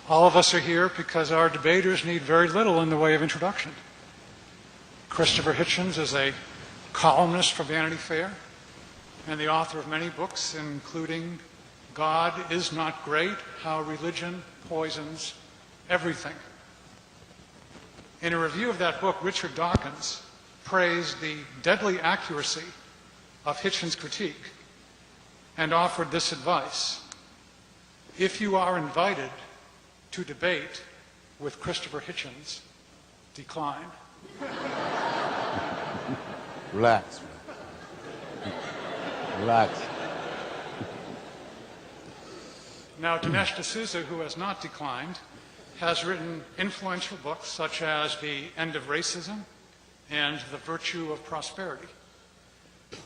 All of us are here because our debaters need very little in the way of introduction. Christopher Hitchens is a columnist for Vanity Fair and the author of many books, including God is Not Great, How Religion Poisons Everything. In a review of that book, Richard Dawkins praised the deadly accuracy of Hitchens' critique and offered this advice: if you are invited to debate with Christopher Hitchens, decline. Relax. Relax. Now, Dinesh DSouza, who has not declined, has written influential books such as The End of Racism and The Virtue of Prosperity.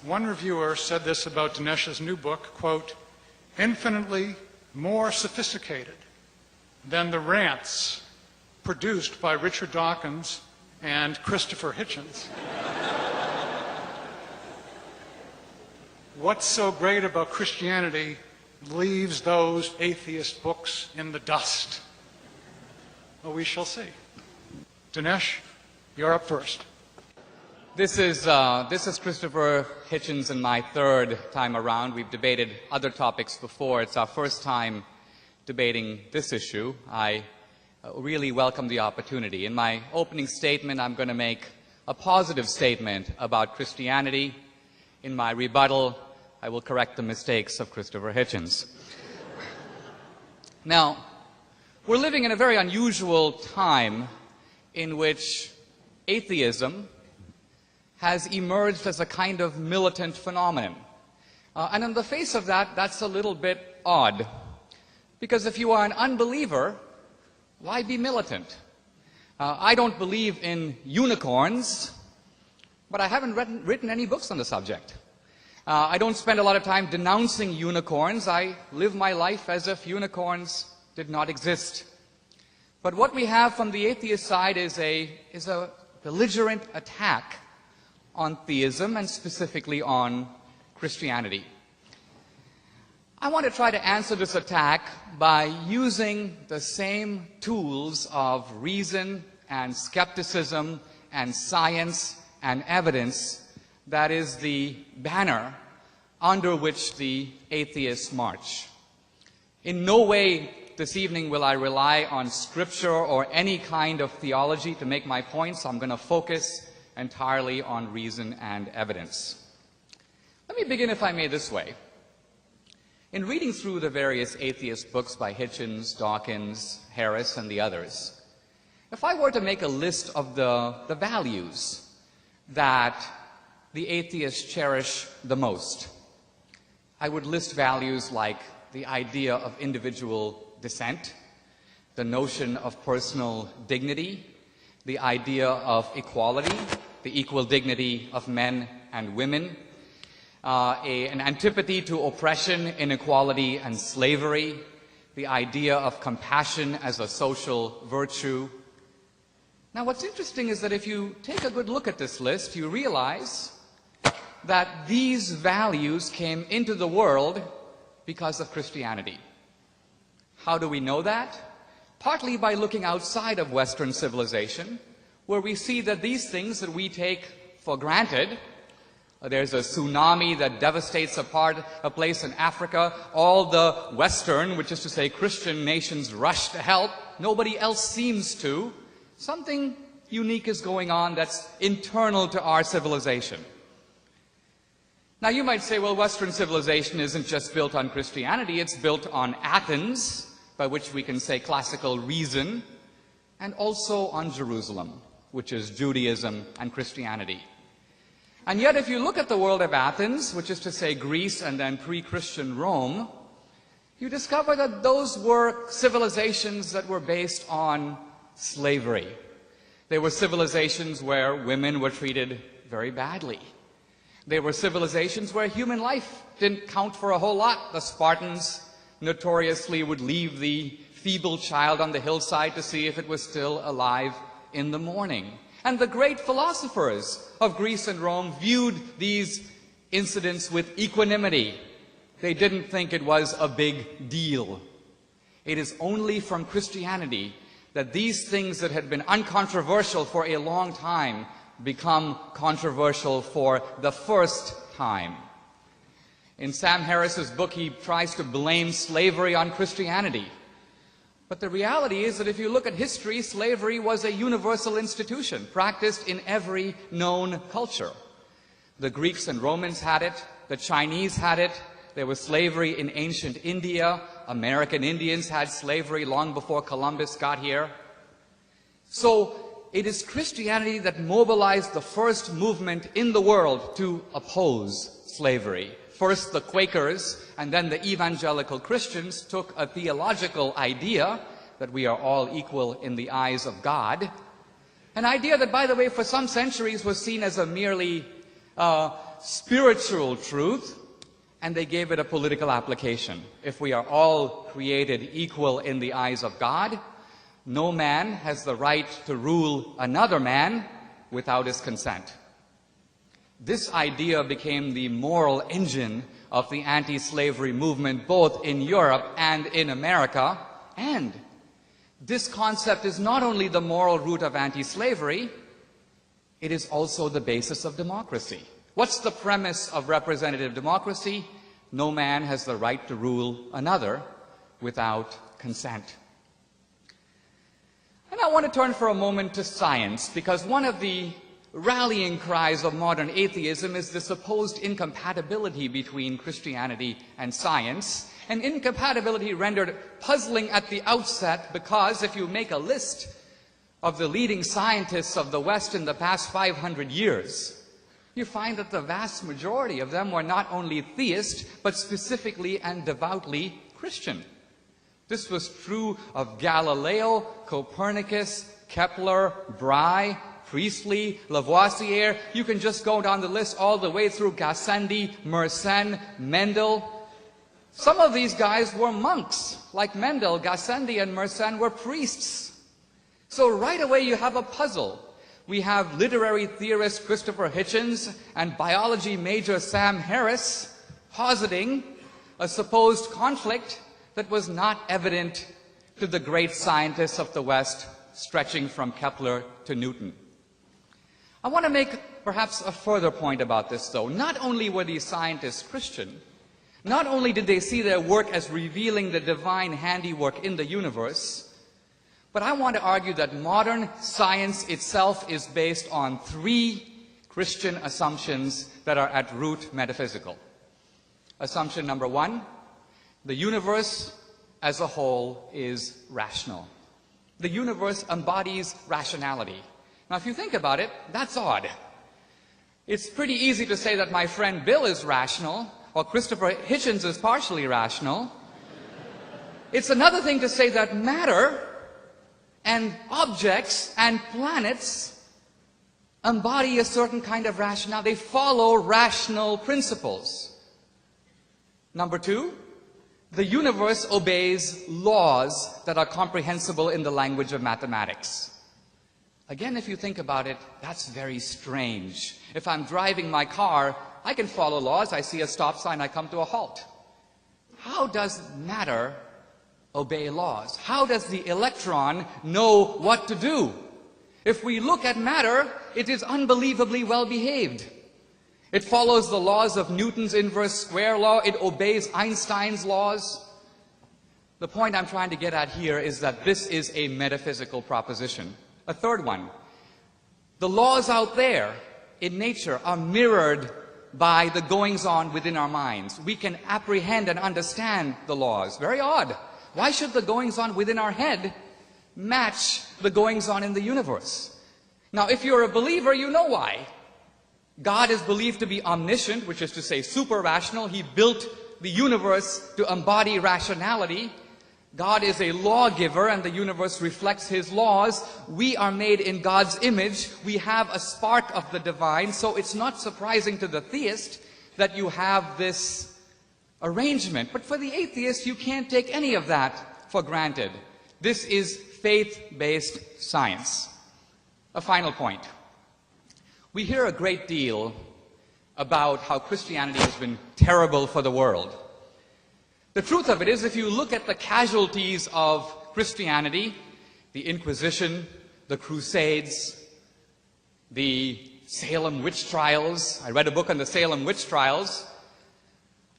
One reviewer said this about Dinesh's new book, quote, infinitely more sophisticated than the rants produced by Richard Dawkins and Christopher Hitchens. What's so great about Christianity leaves those atheist books in the dust? Well, we shall see. Dinesh, you're up first. This is Christopher Hitchens and my third time around. We've debated other topics before. It's our first time debating this issue. I really welcome the opportunity. In my opening statement, I'm going to make a positive statement about Christianity. In my rebuttal, I will correct the mistakes of Christopher Hitchens. Now, we're living in a very unusual time in which atheism has emerged as a kind of militant phenomenon. And on the face of that, that's a little bit odd. Because if you are an unbeliever, why be militant? I don't believe in unicorns, but I haven't written any books on the subject. I don't spend a lot of time denouncing unicorns. I live my life as if unicorns did not exist. But what we have from the atheist side is a belligerent attack on theism and specifically on Christianity. I want to try to answer this attack by using the same tools of reason and skepticism and science and evidence that is the banner under which the atheists march. In no way this evening will I rely on scripture or any kind of theology to make my points. I'm going to focus entirely on reason and evidence. Let me begin, if I may, this way. In reading through the various atheist books by Hitchens, Dawkins, Harris, and the others, if I were to make a list of the values that the atheists cherish the most, I would list values like the idea of individual dissent, the notion of personal dignity, the idea of equality, the equal dignity of men and women, an antipathy to oppression, inequality, and slavery, the idea of compassion as a social virtue. Now, what's interesting is that if you take a good look at this list, you realize that these values came into the world because of Christianity. How do we know that? Partly by looking outside of Western civilization, where we see that these things that we take for granted, there's a tsunami that devastates a place in Africa, all the Western, which is to say Christian nations, rush to help. Nobody else seems to. Something unique is going on that's internal to our civilization. Now, you might say, well, Western civilization isn't just built on Christianity, it's built on Athens, by which we can say classical reason, and also on Jerusalem, which is Judaism and Christianity. And yet, if you look at the world of Athens, which is to say Greece and then pre-Christian Rome, you discover that those were civilizations that were based on slavery. They were civilizations where women were treated very badly. They were civilizations where human life didn't count for a whole lot. The Spartans notoriously would leave the feeble child on the hillside to see if it was still alive in the morning. And the great philosophers of Greece and Rome viewed these incidents with equanimity. They didn't think it was a big deal. It is only from Christianity that these things that had been uncontroversial for a long time become controversial for the first time. In Sam Harris's book, he tries to blame slavery on Christianity. But the reality is that if you look at history, slavery was a universal institution, practiced in every known culture. The Greeks and Romans had it, the Chinese had it, there was slavery in ancient India, American Indians had slavery long before Columbus got here. So it is Christianity that mobilized the first movement in the world to oppose slavery. First the Quakers and then the evangelical Christians took a theological idea that we are all equal in the eyes of God. An idea that, by the way, for some centuries was seen as a merely spiritual truth, and they gave it a political application. If we are all created equal in the eyes of God, no man has the right to rule another man without his consent. This idea became the moral engine of the anti-slavery movement both in Europe and in America. And this concept is not only the moral root of anti-slavery, it is also the basis of democracy. What's the premise of representative democracy? No man has the right to rule another without consent. And I want to turn for a moment to science, because one of the rallying cries of modern atheism is the supposed incompatibility between Christianity and science, an incompatibility rendered puzzling at the outset because if you make a list of the leading scientists of the West in the past 500 years, you find that the vast majority of them were not only theist, but specifically and devoutly Christian. This was true of Galileo, Copernicus, Kepler, Brahe, Priestley, Lavoisier. You can just go down the list all the way through Gassendi, Mersenne, Mendel. Some of these guys were monks. Like Mendel, Gassendi, and Mersenne were priests. So right away you have a puzzle. We have literary theorist Christopher Hitchens and biology major Sam Harris positing a supposed conflict that was not evident to the great scientists of the West, stretching from Kepler to Newton. I want to make perhaps a further point about this, though. Not only were these scientists Christian, not only did they see their work as revealing the divine handiwork in the universe, but I want to argue that modern science itself is based on three Christian assumptions that are at root metaphysical. Assumption number one, the universe as a whole is rational. The universe embodies rationality. Now, if you think about it, that's odd. It's pretty easy to say that my friend Bill is rational, or Christopher Hitchens is partially rational. It's another thing to say that matter and objects and planets embody a certain kind of rationale. They follow rational principles. Number two, the universe obeys laws that are comprehensible in the language of mathematics. Again, if you think about it, that's very strange. If I'm driving my car, I can follow laws. I see a stop sign, I come to a halt. How does matter obey laws? How does the electron know what to do? If we look at matter, it is unbelievably well behaved. It follows the laws of Newton's inverse square law. It obeys Einstein's laws. The point I'm trying to get at here is that this is a metaphysical proposition. A third one, the laws out there in nature are mirrored by the goings-on within our minds. We can apprehend and understand the laws. Very odd. Why should the goings-on within our head match the goings-on in the universe? Now, if you're a believer, you know why. God is believed to be omniscient, which is to say super-rational. He built the universe to embody rationality. God is a lawgiver, and the universe reflects His laws. We are made in God's image. We have a spark of the divine, so it's not surprising to the theist that you have this arrangement. But for the atheist, you can't take any of that for granted. This is faith-based science. A final point. We hear a great deal about how Christianity has been terrible for the world. The truth of it is, if you look at the casualties of Christianity, the Inquisition, the Crusades, the Salem witch trials. I read a book on the Salem witch trials.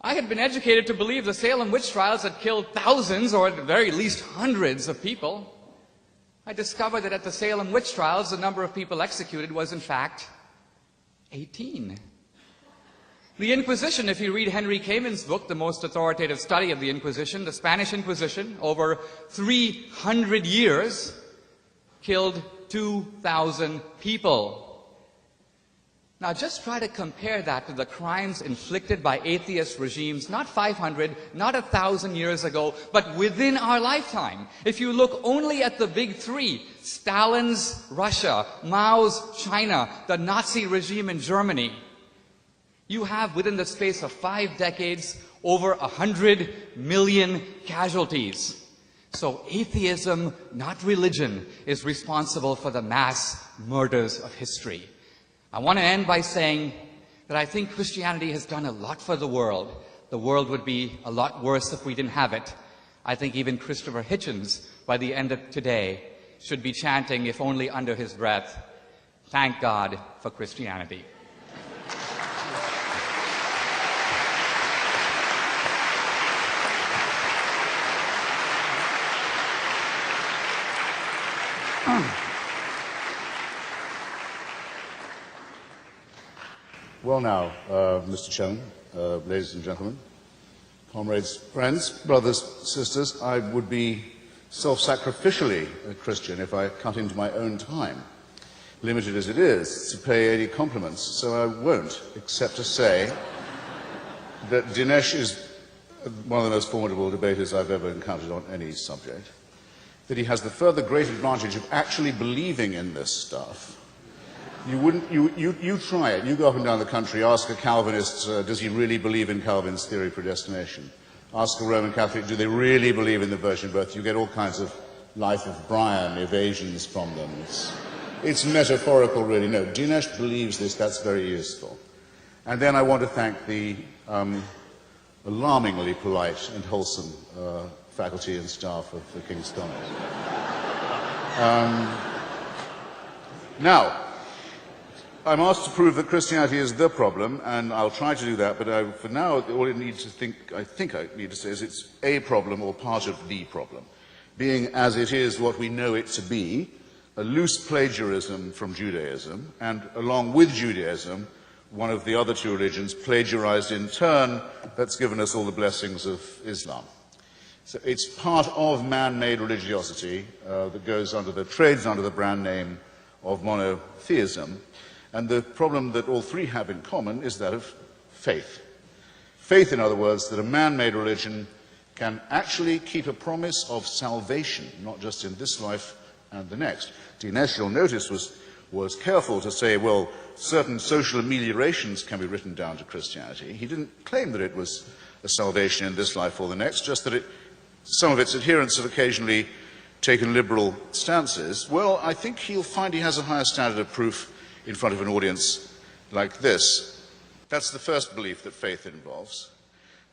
I had been educated to believe the Salem witch trials had killed thousands, or at the very least hundreds of people. I discovered that at the Salem witch trials, the number of people executed was in fact 18. The Inquisition, if you read Henry Kamin's book, the most authoritative study of the Inquisition, the Spanish Inquisition, over 300 years, killed 2,000 people. Now just try to compare that to the crimes inflicted by atheist regimes, not 500, not 1,000 years ago, but within our lifetime. If you look only at the big three, Stalin's Russia, Mao's China, the Nazi regime in Germany, you have within the space of 5 decades over 100 million casualties. So atheism, not religion, is responsible for the mass murders of history. I want to end by saying that I think Christianity has done a lot for the world. The world would be a lot worse if we didn't have it. I think even Christopher Hitchens, by the end of today, should be chanting, if only under his breath, "Thank God for Christianity." Well now, Mr. Chairman, ladies and gentlemen, comrades, friends, brothers, sisters, I would be self-sacrificially a Christian if I cut into my own time, limited as it is, to pay 80 compliments, so I won't, except to say that Dinesh is one of the most formidable debaters I've ever encountered on any subject, that he has the further great advantage of actually believing in this stuff. You try it. You go up and down the country, ask a Calvinist, does he really believe in Calvin's theory of predestination? Ask a Roman Catholic, do they really believe in the virgin birth? You get all kinds of Life of Brian evasions from them. It's metaphorical, really. No, Dinesh believes this. That's very useful. And then I want to thank the alarmingly polite and wholesome faculty and staff of the King's College. Now, I'm asked to prove that Christianity is the problem, and I'll try to do that, but for now, all I need to say is it's a problem or part of the problem, being as it is what we know it to be, a loose plagiarism from Judaism, and along with Judaism, one of the other two religions plagiarized in turn, that's given us all the blessings of Islam. So it's part of man-made religiosity that trades under the brand name of monotheism. And the problem that all three have in common is that of faith. Faith, in other words, that a man-made religion can actually keep a promise of salvation, not just in this life and the next. Dinesh, you'll notice, was careful to say, well, certain social ameliorations can be written down to Christianity. He didn't claim that it was a salvation in this life or the next, just that some of its adherents have occasionally taken liberal stances. Well, I think he'll find he has a higher standard of proof in front of an audience like this. That's the first belief that faith involves.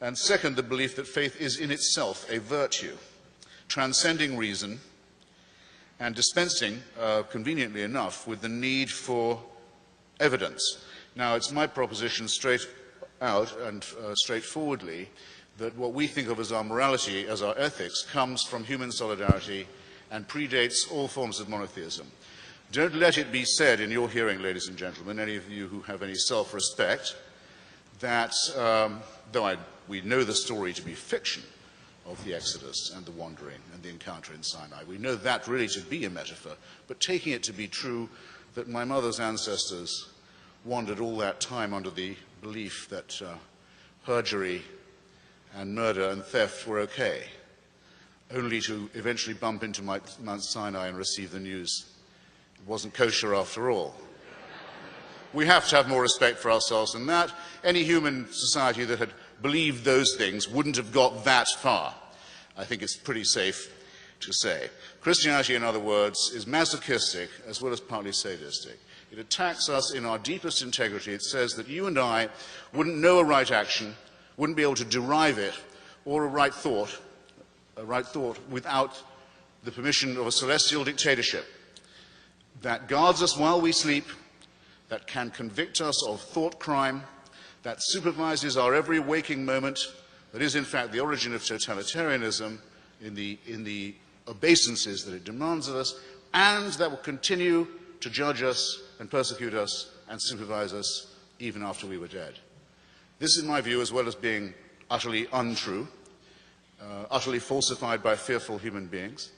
And second, the belief that faith is in itself a virtue, transcending reason and dispensing, conveniently enough, with the need for evidence. Now, it's my proposition straight out and straightforwardly that what we think of as our morality, as our ethics, comes from human solidarity and predates all forms of monotheism. Don't let it be said in your hearing, ladies and gentlemen, any of you who have any self-respect, that, though we know the story to be fiction of the Exodus and the wandering and the encounter in Sinai, we know that really to be a metaphor, but taking it to be true that my mother's ancestors wandered all that time under the belief that perjury and murder and theft were okay, only to eventually bump into Mount Sinai and receive the news it wasn't kosher after all. We have to have more respect for ourselves than that. Any human society that had believed those things wouldn't have got that far. I think it's pretty safe to say. Christianity, in other words, is masochistic as well as partly sadistic. It attacks us in our deepest integrity. It says that you and I wouldn't know a right action, wouldn't be able to derive it, or a right thought without the permission of a celestial dictatorship that guards us while we sleep, that can convict us of thought crime, that supervises our every waking moment, that is in fact the origin of totalitarianism in the obeisances that it demands of us, and that will continue to judge us and persecute us and supervise us even after we were dead. This, in my view, as well as being utterly untrue, utterly falsified by fearful human beings,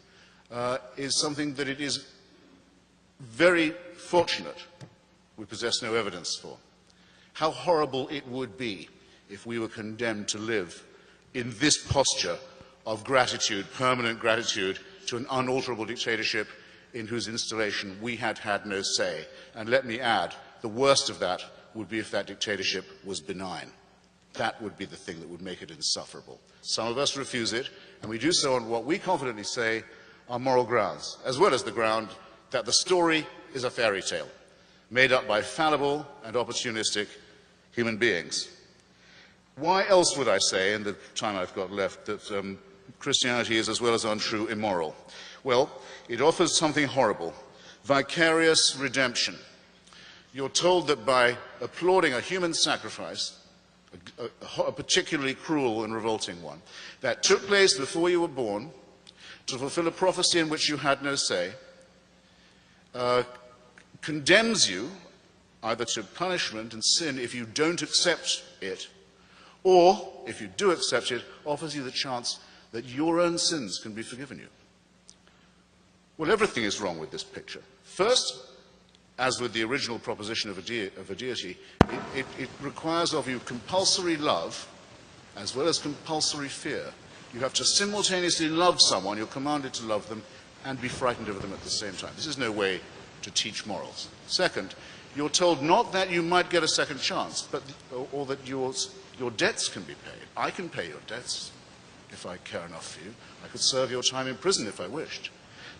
is something that it is very fortunate we possess no evidence for. How horrible it would be if we were condemned to live in this posture of gratitude, permanent gratitude, to an unalterable dictatorship in whose installation we had had no say. And let me add, the worst of that would be if that dictatorship was benign. That would be the thing that would make it insufferable. Some of us refuse it, and we do so on what we confidently say are moral grounds, as well as the ground that the story is a fairy tale, made up by fallible and opportunistic human beings. Why else would I say, in the time I've got left, that Christianity is, as well as untrue, immoral? Well, it offers something horrible, vicarious redemption. You're told that by applauding a human sacrifice, a particularly cruel and revolting one, that took place before you were born, to fulfill a prophecy in which you had no say, condemns you either to punishment and sin if you don't accept it, or, if you do accept it, offers you the chance that your own sins can be forgiven you. Well, everything is wrong with this picture. First, as with the original proposition of a deity, it requires of you compulsory love as well as compulsory fear. You have to simultaneously love someone, you're commanded to love them, and be frightened of them at the same time. This is no way to teach morals. Second, you're told not that you might get a second chance, but or that your debts can be paid. I can pay your debts if I care enough for you. I could serve your time in prison if I wished.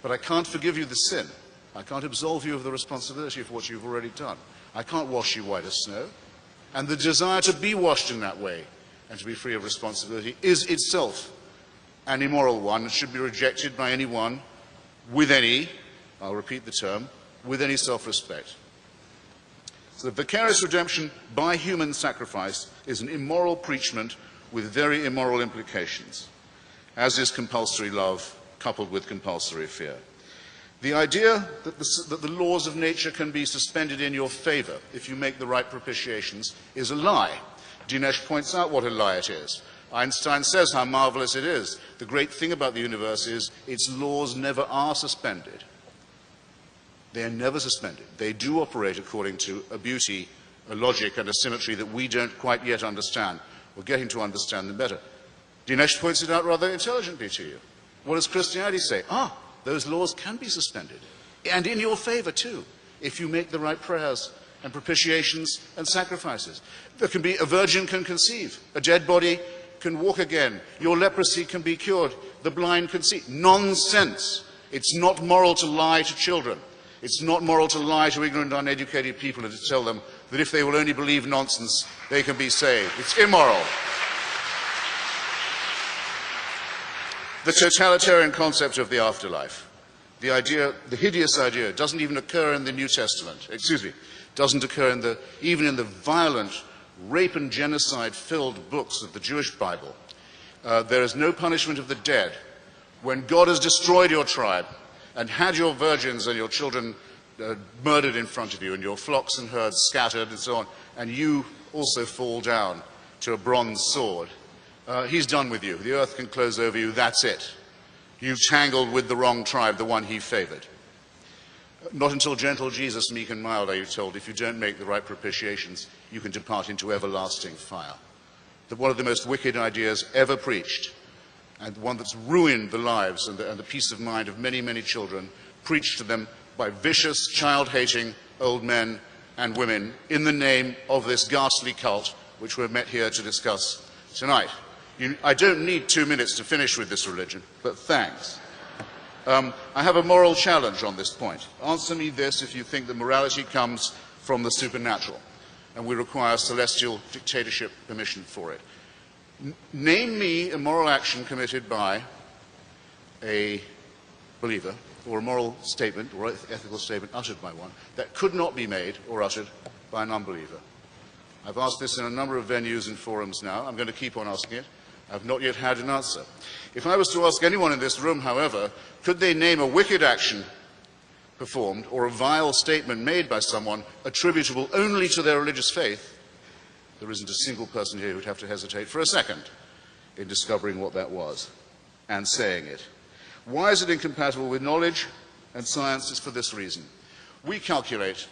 But I can't forgive you the sin. I can't absolve you of the responsibility for what you've already done. I can't wash you white as snow. And the desire to be washed in that way and to be free of responsibility is itself an immoral one and should be rejected by anyone with any, I'll repeat the term, with any self-respect. So the vicarious redemption by human sacrifice is an immoral preachment with very immoral implications, as is compulsory love coupled with compulsory fear. The idea that the laws of nature can be suspended in your favor if you make the right propitiations is a lie. Dinesh points out what a lie it is. Einstein says how marvelous it is. The great thing about the universe is its laws never are suspended. They are never suspended. They do operate according to a beauty, a logic, and a symmetry that we don't quite yet understand. We're getting to understand them better. Dinesh points it out rather intelligently to you. What does Christianity say? Those laws can be suspended, and in your favor too, if you make the right prayers and propitiations and sacrifices. There can be, a virgin can conceive, a dead body can walk again, your leprosy can be cured, the blind can see. Nonsense. It's not moral to lie to children. It's not moral to lie to ignorant, uneducated people and to tell them that if they will only believe nonsense, they can be saved. It's immoral. The totalitarian concept of the afterlife, the idea, the hideous idea, doesn't even occur in the New Testament. Doesn't occur even in the violent rape and genocide-filled books of the Jewish Bible. There is no punishment of the dead. When God has destroyed your tribe and had your virgins and your children murdered in front of you and your flocks and herds scattered and so on, and you also fall down to a bronze sword, he's done with you. The earth can close over you. That's it. You've tangled with the wrong tribe, the one he favored. Not until gentle Jesus, meek and mild, are you told, if you don't make the right propitiations, you can depart into everlasting fire. One of the most wicked ideas ever preached, and one that's ruined the lives and the peace of mind of many, many children, preached to them by vicious, child-hating old men and women in the name of this ghastly cult, which we're met here to discuss tonight. I don't need 2 minutes to finish with this religion, but thanks. I have a moral challenge on this point. Answer me this if you think that morality comes from the supernatural and we require celestial dictatorship permission for it. Name me a moral action committed by a believer, or a moral statement or ethical statement uttered by one that could not be made or uttered by a non-believer. I've asked this in a number of venues and forums now. I'm going to keep on asking it. I've not yet had an answer. If I was to ask anyone in this room, however, could they name a wicked action performed or a vile statement made by someone attributable only to their religious faith, there isn't a single person here who would have to hesitate for a second in discovering what that was and saying it. Why is it incompatible with knowledge and science? It's for this reason. We calculate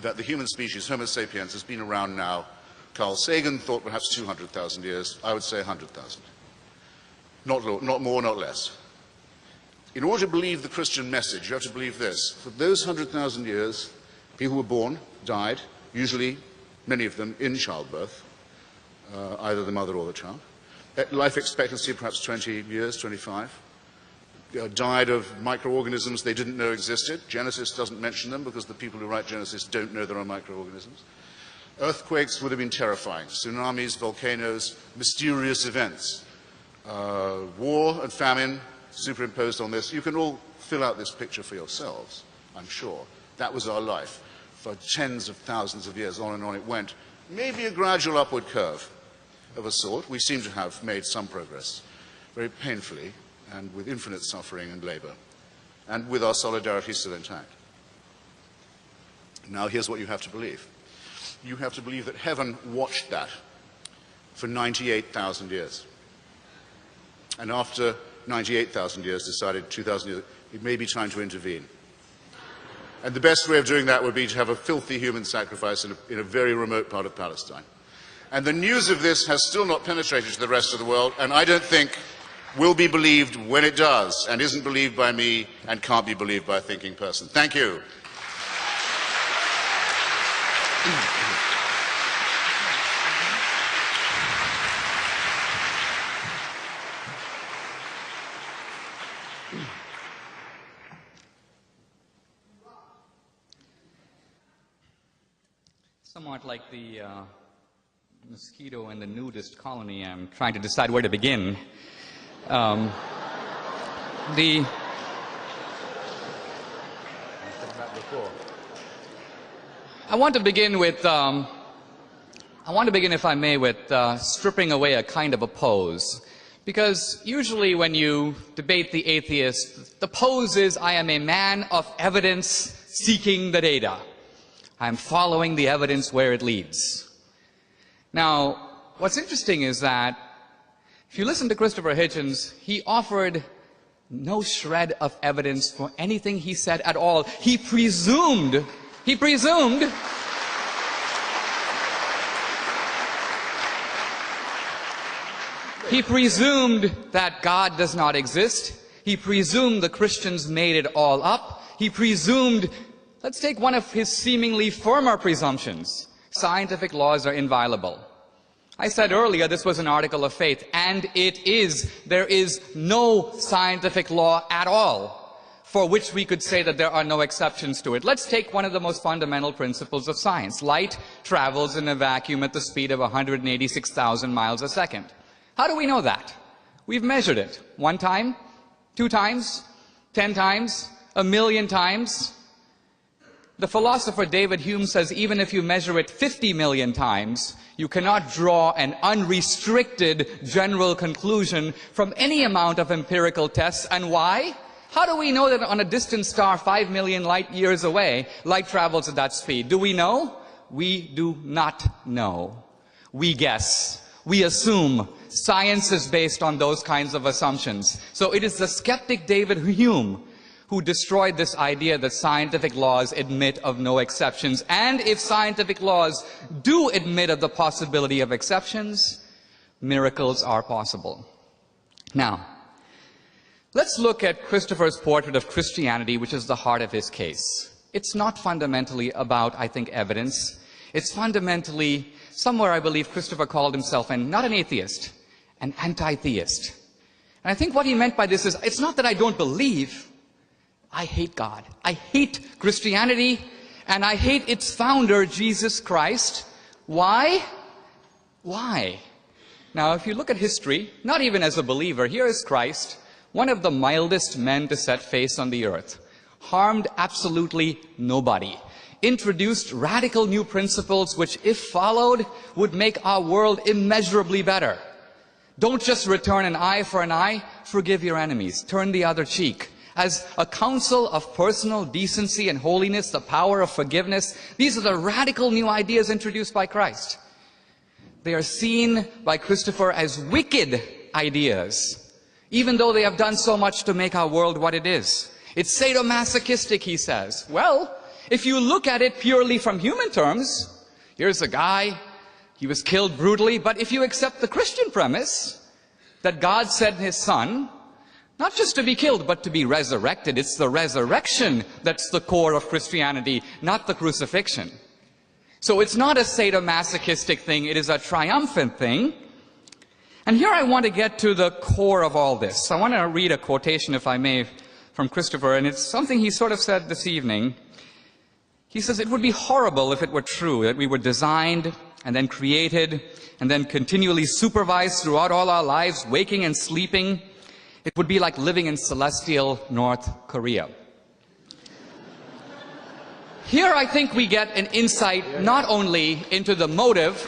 that the human species, Homo sapiens, has been around now. Carl Sagan thought perhaps 200,000 years. I would say 100,000. Not more, not less. In order to believe the Christian message, you have to believe this. For those 100,000 years, people were born, died, usually, many of them, in childbirth, either the mother or the child. Life expectancy, perhaps 20 years, 25. Died of microorganisms they didn't know existed. Genesis doesn't mention them because the people who write Genesis don't know there are microorganisms. Earthquakes would have been terrifying. Tsunamis, volcanoes, mysterious events. War and famine superimposed on this. You can all fill out this picture for yourselves, I'm sure. That was our life. For tens of thousands of years, on and on it went. Maybe a gradual upward curve of a sort. We seem to have made some progress, very painfully, and with infinite suffering and labor, and with our solidarity still intact. Now here's what you have to believe. You have to believe that heaven watched that for 98,000 years. And after 98,000 years decided 2,000 years, it may be time to intervene. And the best way of doing that would be to have a filthy human sacrifice in a very remote part of Palestine. And the news of this has still not penetrated to the rest of the world, and I don't think will be believed when it does, and isn't believed by me, and can't be believed by a thinking person. Thank you. Somewhat like the mosquito in the nudist colony, I'm trying to decide where to begin. I want to begin with, if I may, with stripping away a kind of a pose. Because usually when you debate the atheist, the pose is, I am a man of evidence seeking the data. I'm following the evidence where it leads. Now, what's interesting is that if you listen to Christopher Hitchens, he offered no shred of evidence for anything he said at all. He presumed that God does not exist. He presumed the Christians made it all up. He presumed, let's take one of his seemingly firmer presumptions. Scientific laws are inviolable. I said earlier this was an article of faith, and it is. There is no scientific law at all for which we could say that there are no exceptions to it. Let's take one of the most fundamental principles of science. Light travels in a vacuum at the speed of 186,000 miles a second. How do we know that? We've measured it. 1 time, 2 times, 10 times, 1,000,000 times. The philosopher David Hume says even if you measure it 50 million times, you cannot draw an unrestricted general conclusion from any amount of empirical tests. And why? How do we know that on a distant star 5 million light years away, light travels at that speed? Do we know? We do not know. We guess. We assume. Science is based on those kinds of assumptions. So it is the skeptic David Hume who destroyed this idea that scientific laws admit of no exceptions. And if scientific laws do admit of the possibility of exceptions, miracles are possible. Now, let's look at Christopher's portrait of Christianity, which is the heart of his case. It's not fundamentally about, I think, evidence. It's fundamentally, somewhere I believe Christopher called himself not an atheist, an anti-theist. And I think what he meant by this is, it's not that I don't believe, I hate God. I hate Christianity, and I hate its founder, Jesus Christ. Why? Why? Now, if you look at history, not even as a believer, here is Christ, one of the mildest men to set face on the earth, harmed absolutely nobody, introduced radical new principles which, if followed, would make our world immeasurably better. Don't just return an eye for an eye, forgive your enemies, turn the other cheek. As a counsel of personal decency and holiness, the power of forgiveness, these are the radical new ideas introduced by Christ. They are seen by Christopher as wicked ideas, even though they have done so much to make our world what it is. It's sadomasochistic, he says. Well, if you look at it purely from human terms, here's a guy, he was killed brutally, but if you accept the Christian premise that God sent his son, not just to be killed, but to be resurrected, it's the resurrection that's the core of Christianity, not the crucifixion. So it's not a sadomasochistic thing, it is a triumphant thing. And here I want to get to the core of all this. I want to read a quotation, if I may, from Christopher, and it's something he sort of said this evening. He says, "It would be horrible if it were true that we were designed and then created and then continually supervised throughout all our lives, waking and sleeping. It would be like living in celestial North Korea." Here I think we get an insight not only into the motive,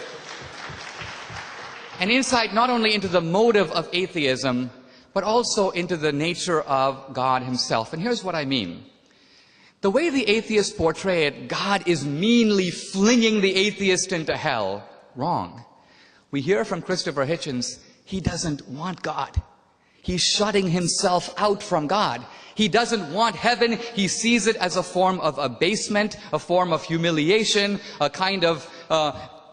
of atheism, but also into the nature of God himself. And here's what I mean. The way the atheists portray it, God is meanly flinging the atheist into hell. Wrong. We hear from Christopher Hitchens, he doesn't want God. He's shutting himself out from God. He doesn't want heaven. He sees it as a form of abasement, a form of humiliation, a kind of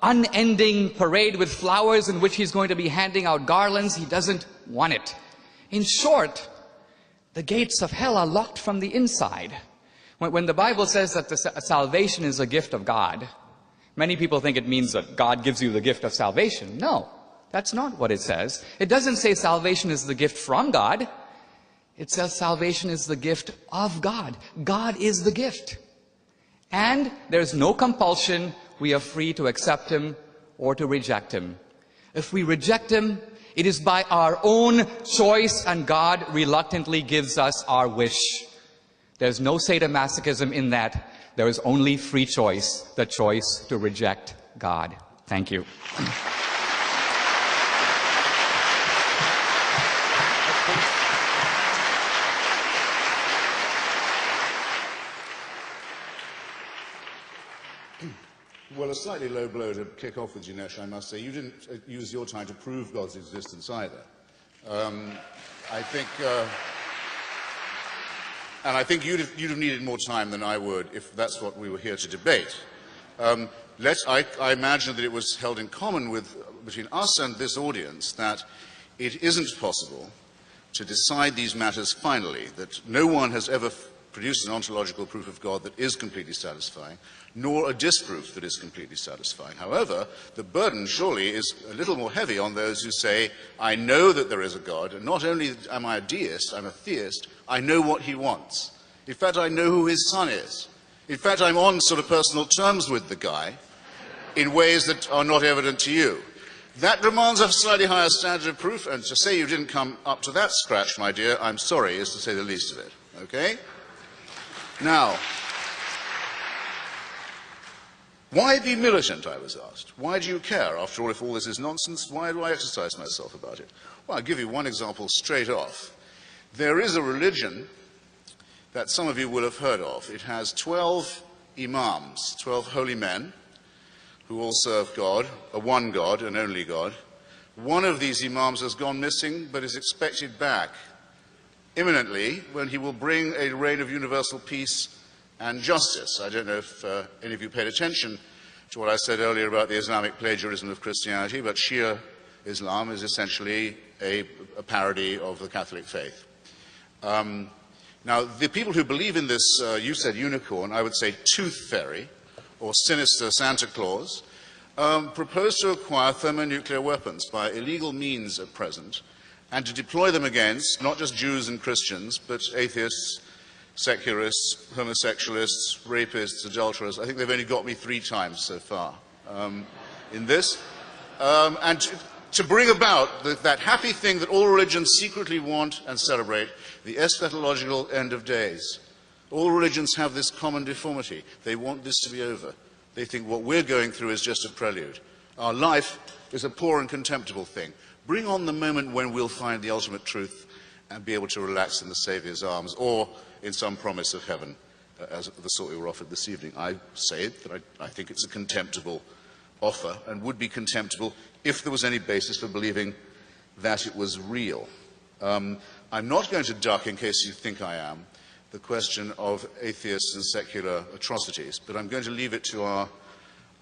unending parade with flowers in which he's going to be handing out garlands. He doesn't want it. In short, the gates of hell are locked from the inside. When the Bible says that salvation is a gift of God, many people think it means that God gives you the gift of salvation. No, that's not what it says. It doesn't say salvation is the gift from God. It says salvation is the gift of God. God is the gift. And there's no compulsion. We are free to accept him or to reject him. If we reject him, it is by our own choice, and God reluctantly gives us our wish. There's no sadomasochism in that. There is only free choice, the choice to reject God. Thank you. Well, a slightly low blow to kick off with, Dinesh, I must say. You didn't use your time to prove God's existence either. I think you'd have needed more time than I would if that's what we were here to debate. I imagine that it was held in common between us and this audience that it isn't possible to decide these matters finally, that no one has ever produced an ontological proof of God that is completely satisfying, nor a disproof that is completely satisfying. However, the burden surely is a little more heavy on those who say, I know that there is a God, and not only am I a deist, I'm a theist, I know what he wants. In fact, I know who his son is. In fact, I'm on sort of personal terms with the guy in ways that are not evident to you. That demands a slightly higher standard of proof, and to say you didn't come up to that scratch, my dear, I'm sorry, is to say the least of it. Okay? Now, why be militant, I was asked. Why do you care? After all, if all this is nonsense, why do I exercise myself about it? Well, I'll give you one example straight off. There is a religion that some of you will have heard of. It has 12 imams, 12 holy men, who all serve God, a one God, an only God. One of these imams has gone missing, but is expected back imminently, when he will bring a reign of universal peace and justice. I don't know if any of you paid attention to what I said earlier about the Islamic plagiarism of Christianity, but Shia Islam is essentially a parody of the Catholic faith. Now, the people who believe in this, you said unicorn, I would say tooth fairy, or sinister Santa Claus, propose to acquire thermonuclear weapons by illegal means at present, and to deploy them against not just Jews and Christians, but atheists, secularists, homosexualists, rapists, adulterers. I think they've only got me 3 times so far in this. And to bring about that happy thing that all religions secretly want and celebrate, the eschatological end of days. All religions have this common deformity. They want this to be over. They think what we're going through is just a prelude. Our life is a poor and contemptible thing. Bring on the moment when we'll find the ultimate truth and be able to relax in the Saviour's arms, or in some promise of heaven, as the sort we were offered this evening. I say that I think it's a contemptible offer, and would be contemptible if there was any basis for believing that it was real. I'm not going to duck, in case you think I am, the question of atheists and secular atrocities, but I'm going to leave it to our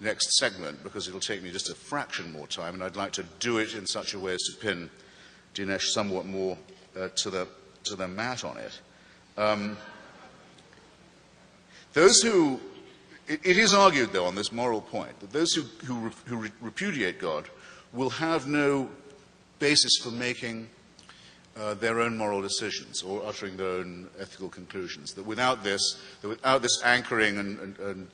next segment, because it'll take me just a fraction more time, and I'd like to do it in such a way as to pin Dinesh somewhat more to the mat on it. Those who, it is argued, though, on this moral point, that those who repudiate God will have no basis for making their own moral decisions or uttering their own ethical conclusions. That without this anchoring and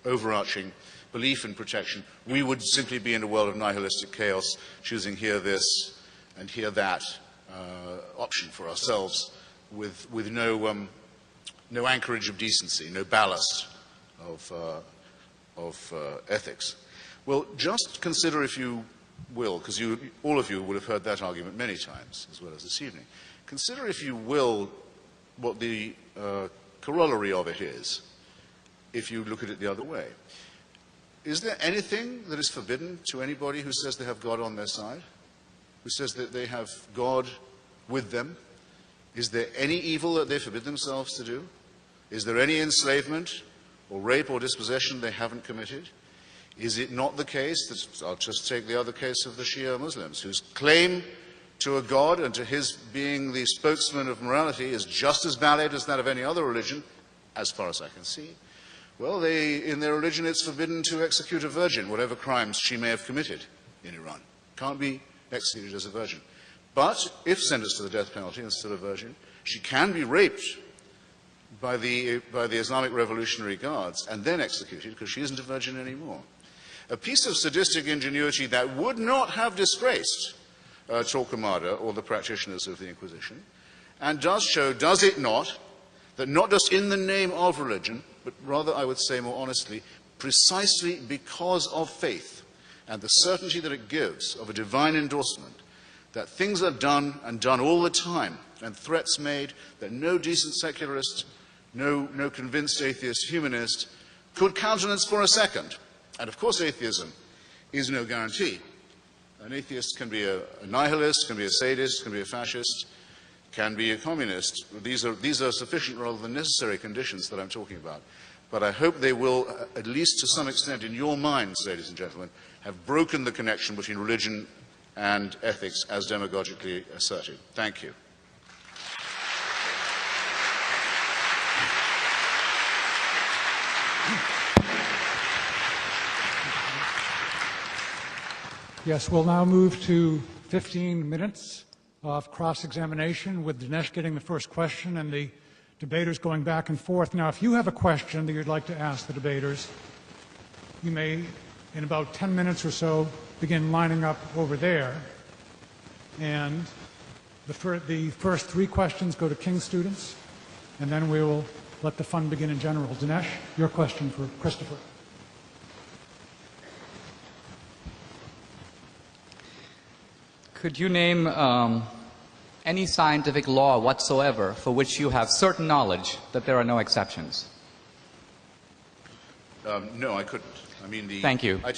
overarching belief in protection, we would simply be in a world of nihilistic chaos, choosing here this and here that option for ourselves, with no anchorage of decency, no ballast of ethics. Well, just consider, if you will, because all of you would have heard that argument many times, as well as this evening. Consider, if you will, what the corollary of it is, if you look at it the other way. Is there anything that is forbidden to anybody who says they have God on their side? Who says that they have God with them? Is there any evil that they forbid themselves to do? Is there any enslavement or rape or dispossession they haven't committed? Is it not the case that, I'll just take the other case of the Shia Muslims, whose claim to a God and to his being the spokesman of morality is just as valid as that of any other religion, as far as I can see? Well, in their religion it's forbidden to execute a virgin, whatever crimes she may have committed in Iran. Can't be executed as a virgin. But if sentenced to the death penalty and still a virgin, she can be raped by the Islamic Revolutionary Guards and then executed, because she isn't a virgin anymore. A piece of sadistic ingenuity that would not have disgraced Torquemada or the practitioners of the Inquisition, and does show, does it not, that not just in the name of religion, but rather, I would say more honestly, precisely because of faith and the certainty that it gives of a divine endorsement, that things are done and done all the time, and threats made that no decent secularist, no convinced atheist humanist could countenance for a second. And of course atheism is no guarantee. An atheist can be a nihilist, can be a sadist, can be a fascist, can be a communist. These are sufficient rather than necessary conditions that I'm talking about. But I hope they will, at least to some extent in your minds, ladies and gentlemen, have broken the connection between religion and ethics as demagogically asserted. Thank you. Yes, we'll now move to 15 minutes of cross-examination, with Dinesh getting the first question and the debaters going back and forth. Now, if you have a question that you'd like to ask the debaters, you may, in about 10 minutes or so, begin lining up over there. And the first three questions go to King students, and then we will let the fun begin in general. Dinesh, your question for Christopher. Could you name any scientific law whatsoever for which you have certain knowledge that there are no exceptions? No, I couldn't. I mean, Thank you. I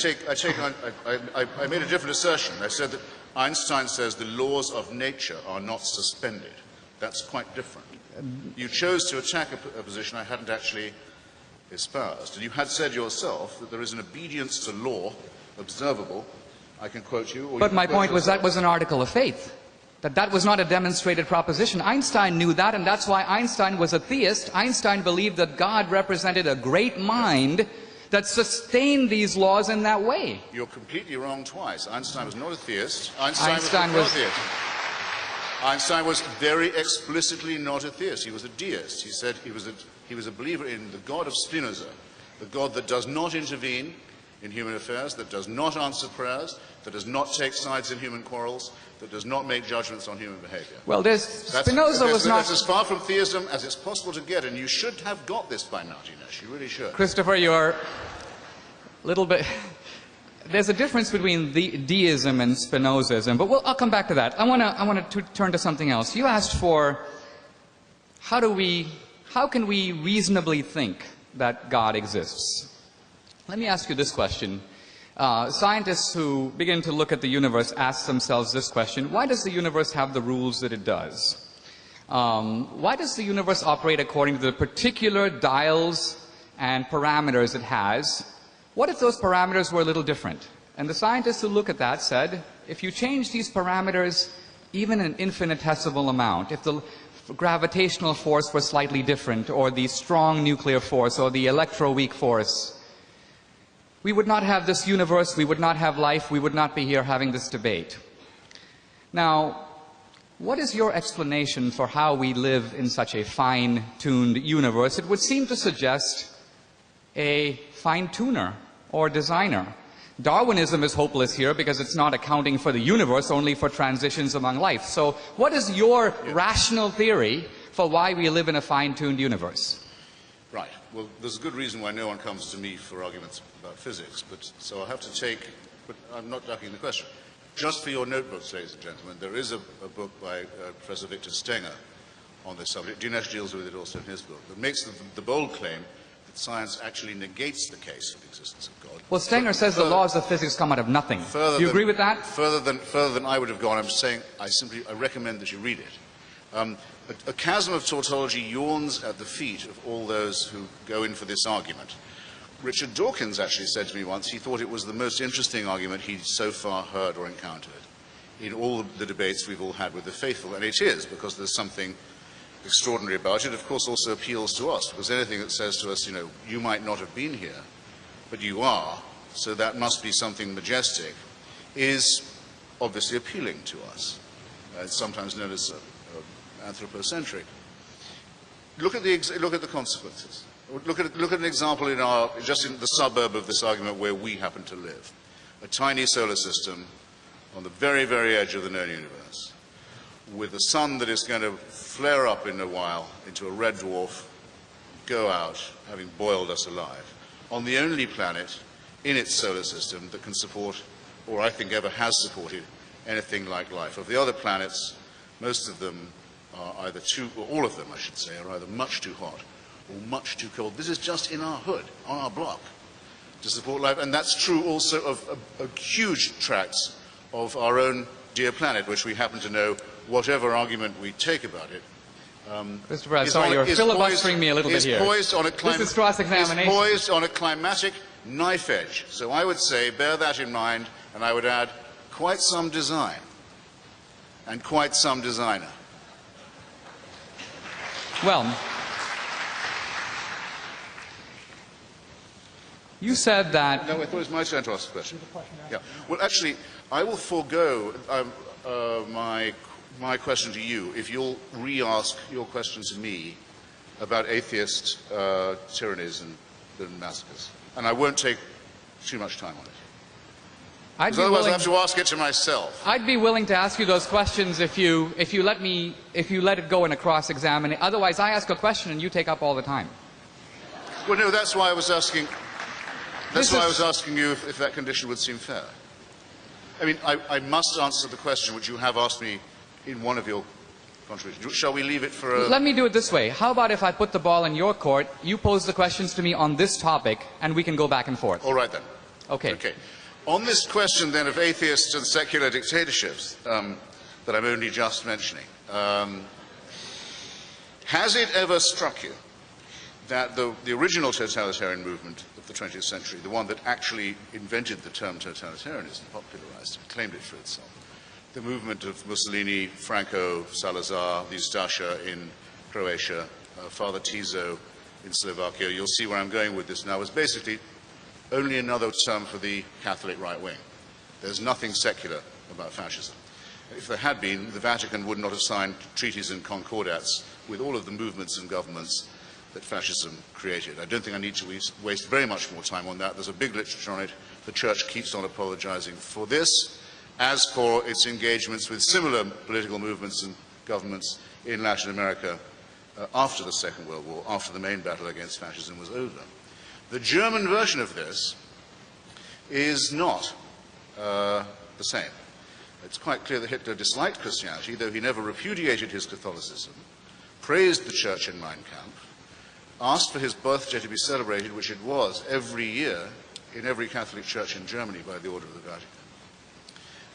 made a different assertion. I said that Einstein says the laws of nature are not suspended. That's quite different. You chose to attack a position I hadn't actually espoused. And you had said yourself that there is an obedience to law observable. I can quote you. But my point was that was an article of faith. That was not a demonstrated proposition. Einstein knew that, and that's why Einstein was a theist. Einstein believed that God represented a great mind that sustained these laws in that way. You're completely wrong twice. Einstein was not a theist. Einstein was very explicitly not a theist. He was a deist. He said he was a believer in the God of Spinoza, the God that does not intervene in human affairs, that does not answer prayers, that does not take sides in human quarrels, that does not make judgments on human behavior. Well, Spinoza was not... That's as far from theism as it's possible to get, and you should have got this by now, Dinesh. You really should. Christopher, you're a little bit... There's a difference between deism and Spinozism, but I'll come back to that. I want to turn to something else. You asked for how can we reasonably think that God exists? Let me ask you this question. Scientists who begin to look at the universe ask themselves this question: why does the universe have the rules that it does? Why does the universe operate according to the particular dials and parameters it has? What if those parameters were a little different? And the scientists who look at that said, if you change these parameters even an infinitesimal amount, if the gravitational force were slightly different, or the strong nuclear force, or the electroweak force, we would not have this universe, we would not have life, we would not be here having this debate. Now, what is your explanation for how we live in such a fine-tuned universe? It would seem to suggest a fine-tuner or designer. Darwinism is hopeless here because it's not accounting for the universe, only for transitions among life. So what is your rational theory for why we live in a fine-tuned universe? Right. Well, there's a good reason why no one comes to me for arguments about physics, so I'll have to take, but I'm not ducking the question. Just for your notebooks, ladies and gentlemen, there is a book by Professor Victor Stenger on this subject. Dinesh deals with it also in his book, that makes the bold claim that science actually negates the case for the existence of God. Well, Stenger says the laws of physics come out of nothing. Do you agree with that? Further than I would have gone, I'm saying I recommend that you read it. A chasm of tautology yawns at the feet of all those who go in for this argument. Richard Dawkins actually said to me once he thought it was the most interesting argument he'd so far heard or encountered in all the debates we've all had with the faithful, and it is, because there's something extraordinary about it. Of course, also appeals to us, because anything that says to us, you know, you might not have been here, but you are, so that must be something majestic, is obviously appealing to us. It's sometimes known as anthropocentric. Look at the consequences. Look at an example just in the suburb of this argument where we happen to live. A tiny solar system on the very, very edge of the known universe, with a sun that is going to flare up in a while into a red dwarf, go out, having boiled us alive, on the only planet in its solar system that can support, or I think ever has supported, anything like life. Of the other planets, most of them are either or all of them, I should say, are either much too hot or much too cold. This is just in our hood, on our block, to support life. And that's true also of huge tracts of our own dear planet, which we happen to know, whatever argument we take about it. Christopher, I'm sorry, you're filibustering me a little bit here. This is cross-examination. It's poised on a climatic knife edge. So I would say, bear that in mind, and I would add, quite some design, and quite some designer. Well, you said that... No, I thought it was my turn to ask a question. Yeah. Well, actually, I will forego my question to you if you'll re-ask your question to me about atheist tyrannies and massacres. And I won't take too much time on it. Otherwise I have to ask it to myself. I'd be willing to ask you those questions if you let it go in a cross-examination. Otherwise, I ask a question and you take up all the time. Well, no, that's why I was asking. That's why I was asking you if that condition would seem fair. I mean, I must answer the question which you have asked me in one of your contributions. Shall we leave it for a... Let me do it this way. How about if I put the ball in your court, you pose the questions to me on this topic, and we can go back and forth? All right, then. Okay. Okay. On this question, then, of atheists and secular dictatorships that I'm only just mentioning, has it ever struck you that the original totalitarian movement of the 20th century, the one that actually invented the term totalitarianism, popularized it, claimed it for itself, the movement of Mussolini, Franco, Salazar, the Ustasha in Croatia, Father Tiso in Slovakia, you'll see where I'm going with this now, was basically only another term for the Catholic right wing. There's nothing secular about fascism. If there had been, the Vatican would not have signed treaties and concordats with all of the movements and governments that fascism created. I don't think I need to waste very much more time on that. There's a big literature on it. The Church keeps on apologizing for this, as for its engagements with similar political movements and governments in Latin America after the Second World War, after the main battle against fascism was over. The German version of this is not the same. It's quite clear that Hitler disliked Christianity, though he never repudiated his Catholicism, praised the Church in Mein Kampf, asked for his birthday to be celebrated, which it was every year in every Catholic church in Germany by the order of the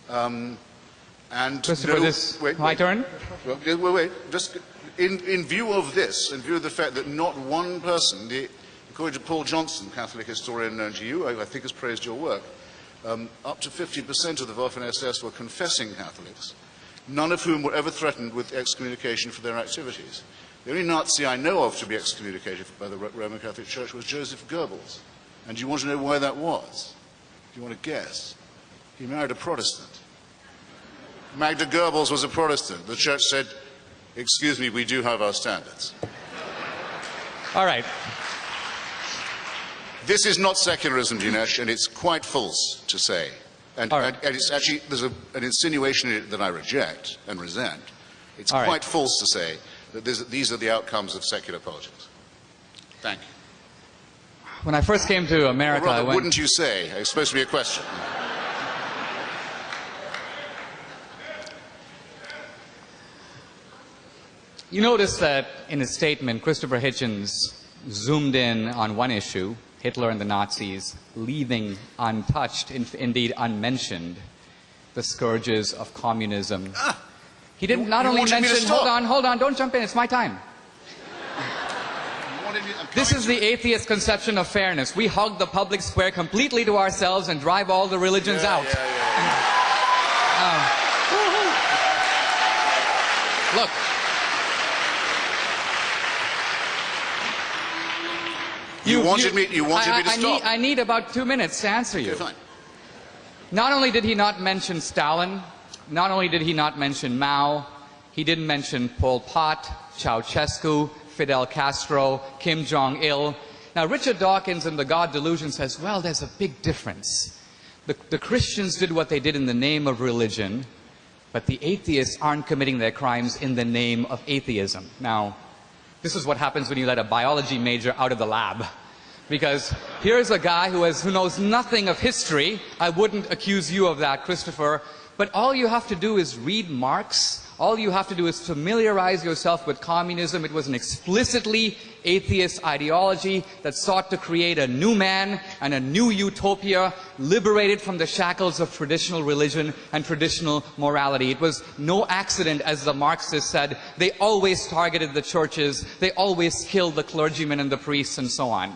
Vatican. And Christopher, my turn? Well, wait. Just in view of this, in view of the fact that not one person, according to Paul Johnson, Catholic historian known to you, I think has praised your work, up to 50% of the Waffen-SS were confessing Catholics, none of whom were ever threatened with excommunication for their activities. The only Nazi I know of to be excommunicated by the Roman Catholic Church was Joseph Goebbels. And do you want to know why that was? Do you want to guess? He married a Protestant. Magda Goebbels was a Protestant. The Church said, excuse me, we do have our standards. All right. This is not secularism, Dinesh, and it's quite false to say. And it's actually, there's an insinuation in it that I reject and resent. It's quite false to say that these are the outcomes of secular politics. Thank you. When I first came to America, Well, rather, wouldn't you say? It's supposed to be a question. You notice that in his statement, Christopher Hitchens zoomed in on one issue, Hitler and the Nazis, leaving untouched, indeed unmentioned, the scourges of communism. He didn't not only mention, hold on, don't jump in, it's my time. This is the atheist conception of fairness. We hug the public square completely to ourselves and drive all the religions out. Look. You wanted me to stop. I need about 2 minutes to answer you. Okay, fine. Not only did he not mention Stalin, not only did he not mention Mao, he didn't mention Pol Pot, Ceausescu, Fidel Castro, Kim Jong-il. Now, Richard Dawkins in The God Delusion says, well, there's a big difference. The Christians did what they did in the name of religion, but the atheists aren't committing their crimes in the name of atheism. Now, this is what happens when you let a biology major out of the lab. Because here's a guy who knows nothing of history. I wouldn't accuse you of that, Christopher. But all you have to do is read Marx. All you have to do is familiarize yourself with communism. It was an explicitly atheist ideology that sought to create a new man and a new utopia, liberated from the shackles of traditional religion and traditional morality. It was no accident, as the Marxists said, they always targeted the churches, they always killed the clergymen and the priests and so on.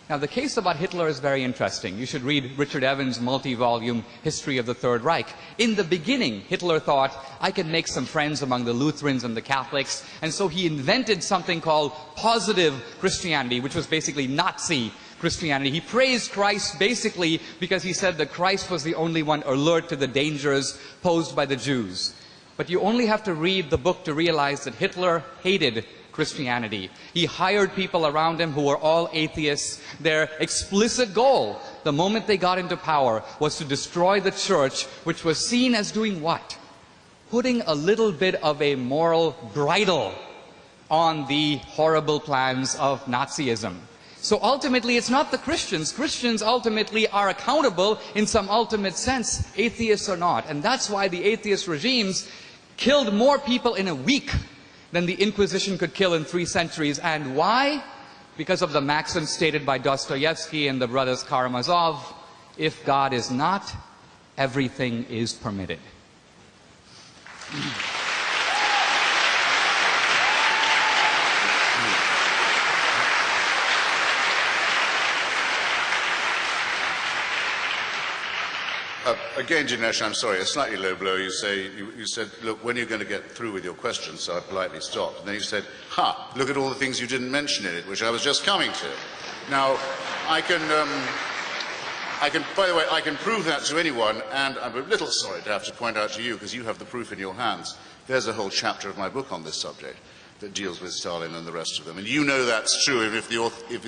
Now, the case about Hitler is very interesting. You should read Richard Evans' multi-volume History of the Third Reich. In the beginning, Hitler thought, I can make some friends among the Lutherans and the Catholics, and so he invented something called positive Christianity, which was basically Nazi Christianity. He praised Christ basically because he said that Christ was the only one alert to the dangers posed by the Jews. But you only have to read the book to realize that Hitler hated Christianity. He hired people around him who were all atheists. Their explicit goal, the moment they got into power, was to destroy the church, which was seen as doing what? Putting a little bit of a moral bridle on the horrible plans of Nazism. So ultimately, it's not the Christians. Christians ultimately are accountable in some ultimate sense, atheists are not. And that's why the atheist regimes killed more people in a week than the Inquisition could kill in 3 centuries. And why? Because of the maxim stated by Dostoevsky and the brothers Karamazov, if God is not, everything is permitted. Again, Dinesh, I'm sorry, a slightly low blow. You said, look, when are you going to get through with your questions? So I politely stopped. And then you said, look at all the things you didn't mention in it, which I was just coming to. Now, by the way, I can prove that to anyone, and I'm a little sorry to have to point out to you, because you have the proof in your hands. There's a whole chapter of my book on this subject. that deals with Stalin and the rest of them. And you know that's true, even if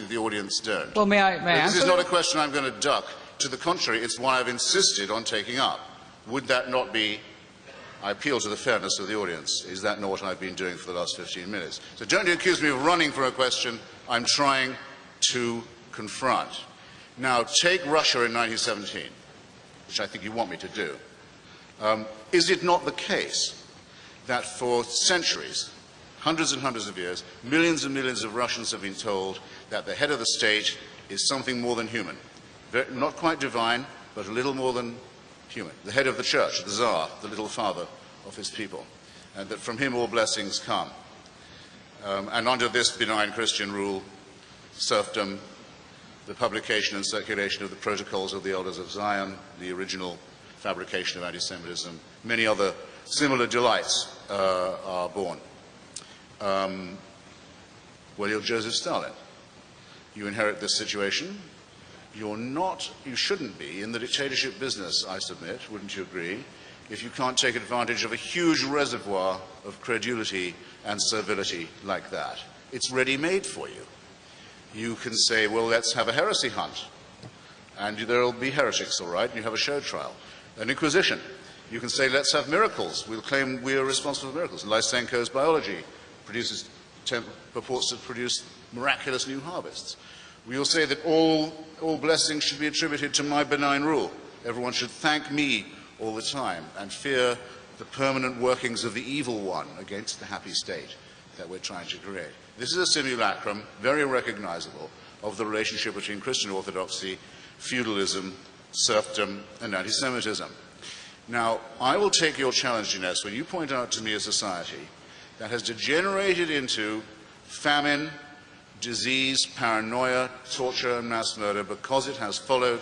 the audience don't. Well, may I answer? This is not a question I'm going to duck. To the contrary, it's one I've insisted on taking up. Would that not be, I appeal to the fairness of the audience, is that not what I've been doing for the last 15 minutes? So don't accuse me of running from a question I'm trying to confront. Now, take Russia in 1917, which I think you want me to do. Is it not the case that for centuries, hundreds and hundreds of years, millions and millions of Russians have been told that the head of the state is something more than human? Not quite divine, but a little more than human. The head of the church, the Tsar, the little father of his people, and that from him all blessings come. And under this benign Christian rule, serfdom, the publication and circulation of the protocols of the elders of Zion, the original fabrication of anti-Semitism, many other similar delights are born. Well, you're Joseph Stalin. You inherit this situation. You shouldn't be in the dictatorship business, I submit, wouldn't you agree, if you can't take advantage of a huge reservoir of credulity and servility like that. It's ready-made for you. You can say, well, let's have a heresy hunt, and there'll be heretics, all right, and you have a show trial. An inquisition. You can say, let's have miracles. We'll claim we are responsible for miracles. Lysenko's biology purports to produce miraculous new harvests. We'll say that all blessings should be attributed to my benign rule. Everyone should thank me all the time and fear the permanent workings of the evil one against the happy state that we're trying to create. This is a simulacrum, very recognizable, of the relationship between Christian orthodoxy, feudalism, serfdom, and anti-Semitism. Now, I will take your challenge, Dinesh, when you point out to me a society that has degenerated into famine, disease, paranoia, torture, and mass murder because it has followed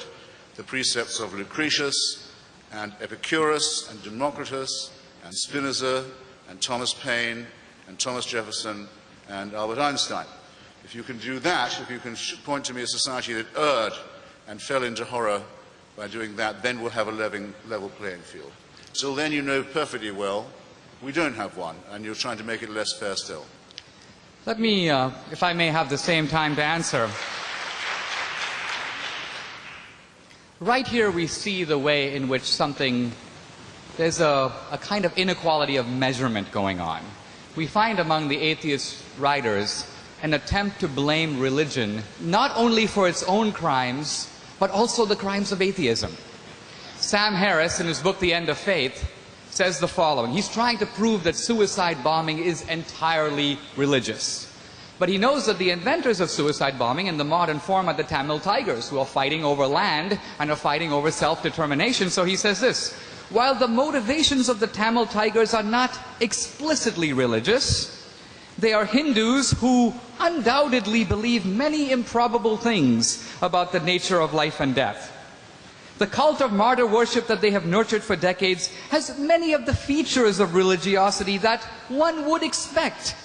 the precepts of Lucretius and Epicurus and Democritus and Spinoza and Thomas Paine and Thomas Jefferson and Albert Einstein. If you can do that, if you can point to me a society that erred and fell into horror by doing that, then we'll have a level playing field. Till then, you know perfectly well we don't have one, and you're trying to make it less fair still. Let me, if I may have the same time to answer. Right here we see the way in which there's a kind of inequality of measurement going on. We find among the atheist writers an attempt to blame religion not only for its own crimes, but also the crimes of atheism. Sam Harris, in his book The End of Faith, says the following. He's trying to prove that suicide bombing is entirely religious. But he knows that the inventors of suicide bombing in the modern form are the Tamil Tigers, who are fighting over land and are fighting over self-determination. So he says this: while the motivations of the Tamil Tigers are not explicitly religious, they are Hindus who undoubtedly believe many improbable things about the nature of life and death. The cult of martyr worship that they have nurtured for decades has many of the features of religiosity that one would expect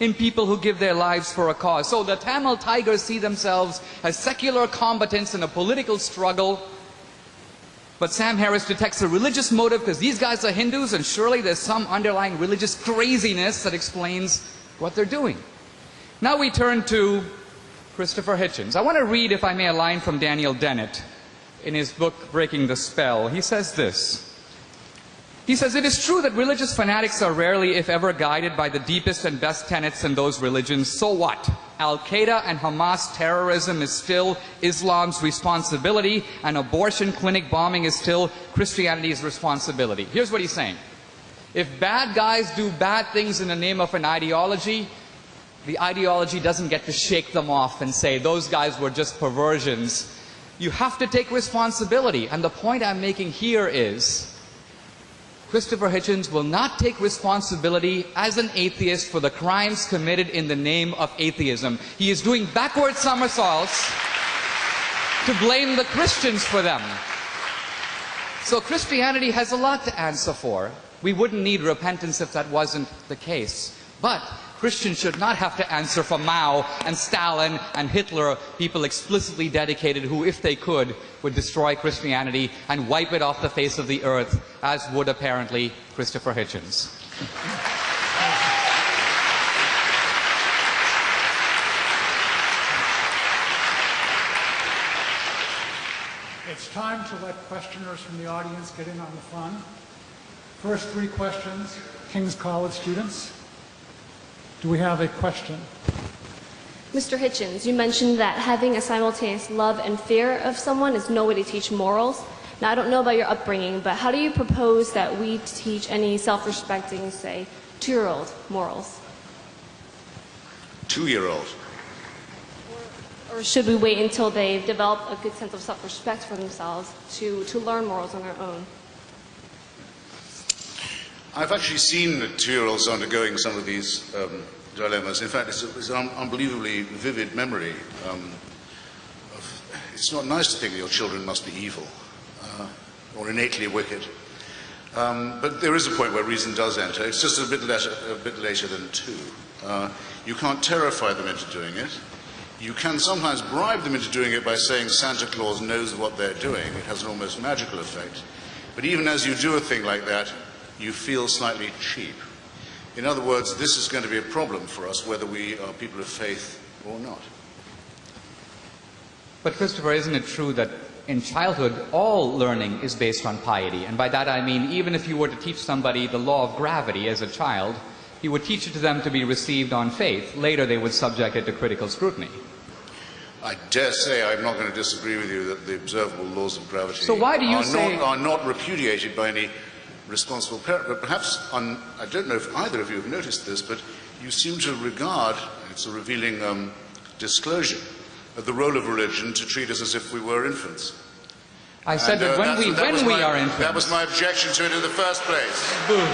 in people who give their lives for a cause. So the Tamil Tigers see themselves as secular combatants in a political struggle. But Sam Harris detects a religious motive because these guys are Hindus, and surely there's some underlying religious craziness that explains what they're doing. Now we turn to Christopher Hitchens. I want to read, if I may, a line from Daniel Dennett in his book Breaking the Spell. He says this. He says, it is true that religious fanatics are rarely, if ever, guided by the deepest and best tenets in those religions. So what? Al-Qaeda and Hamas terrorism is still Islam's responsibility, and abortion clinic bombing is still Christianity's responsibility. Here's what he's saying. If bad guys do bad things in the name of an ideology, the ideology doesn't get to shake them off and say, those guys were just perversions. You have to take responsibility. And the point I'm making here is, Christopher Hitchens will not take responsibility as an atheist for the crimes committed in the name of atheism. He is doing backward somersaults to blame the Christians for them. So Christianity has a lot to answer for. We wouldn't need repentance if that wasn't the case. But Christians should not have to answer for Mao and Stalin and Hitler, people explicitly dedicated who, if they could, would destroy Christianity and wipe it off the face of the earth, as would apparently Christopher Hitchens. It's time to let questioners from the audience get in on the fun. First three questions, King's College students. Do we have a question? Mr. Hitchens, you mentioned that having a simultaneous love and fear of someone is no way to teach morals. Now, I don't know about your upbringing, but how do you propose that we teach any self-respecting, say, 2-year-old morals? 2-year-old. Or should we wait until they've developed a good sense of self-respect for themselves to learn morals on their own? I've actually seen 2-year-olds undergoing some of these dilemmas. In fact, it's an unbelievably vivid memory. It's not nice to think that your children must be evil or innately wicked. But there is a point where reason does enter. It's just a bit later than 2. You can't terrify them into doing it. You can sometimes bribe them into doing it by saying Santa Claus knows what they're doing. It has an almost magical effect. But even as you do a thing like that, you feel slightly cheap. In other words, this is going to be a problem for us, whether we are people of faith or not. But Christopher, isn't it true that in childhood, all learning is based on piety? And by that I mean, even if you were to teach somebody the law of gravity as a child, you would teach it to them to be received on faith. Later, they would subject it to critical scrutiny. I dare say I'm not going to disagree with you that the observable laws of gravity so why do you are not repudiated by any responsible parent. But perhaps, I don't know if either of you have noticed this, but you seem to regard, it's a revealing disclosure, of the role of religion to treat us as if we were infants. I said that when we are infants. That was my objection to it in the first place. Boo.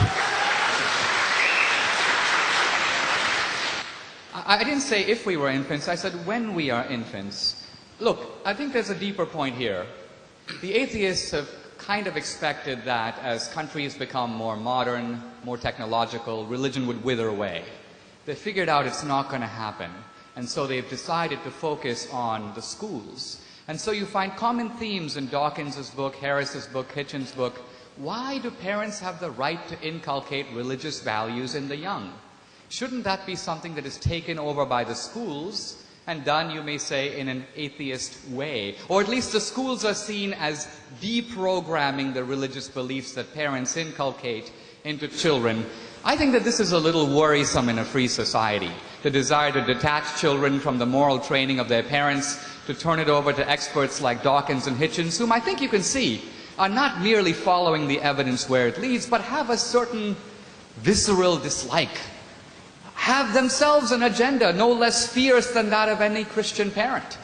I didn't say if we were infants, I said when we are infants. Look, I think there's a deeper point here. The atheists have kind of expected that as countries become more modern, more technological, religion would wither away. They figured out it's not going to happen. And so they've decided to focus on the schools. And so you find common themes in Dawkins' book, Harris's book, Hitchens' book. Why do parents have the right to inculcate religious values in the young? Shouldn't that be something that is taken over by the schools and done, you may say, in an atheist way? Or at least the schools are seen as deprogramming the religious beliefs that parents inculcate into children. I think that this is a little worrisome in a free society. The desire to detach children from the moral training of their parents, to turn it over to experts like Dawkins and Hitchens, whom I think you can see are not merely following the evidence where it leads, but have a certain visceral dislike. Have themselves an agenda no less fierce than that of any Christian parent.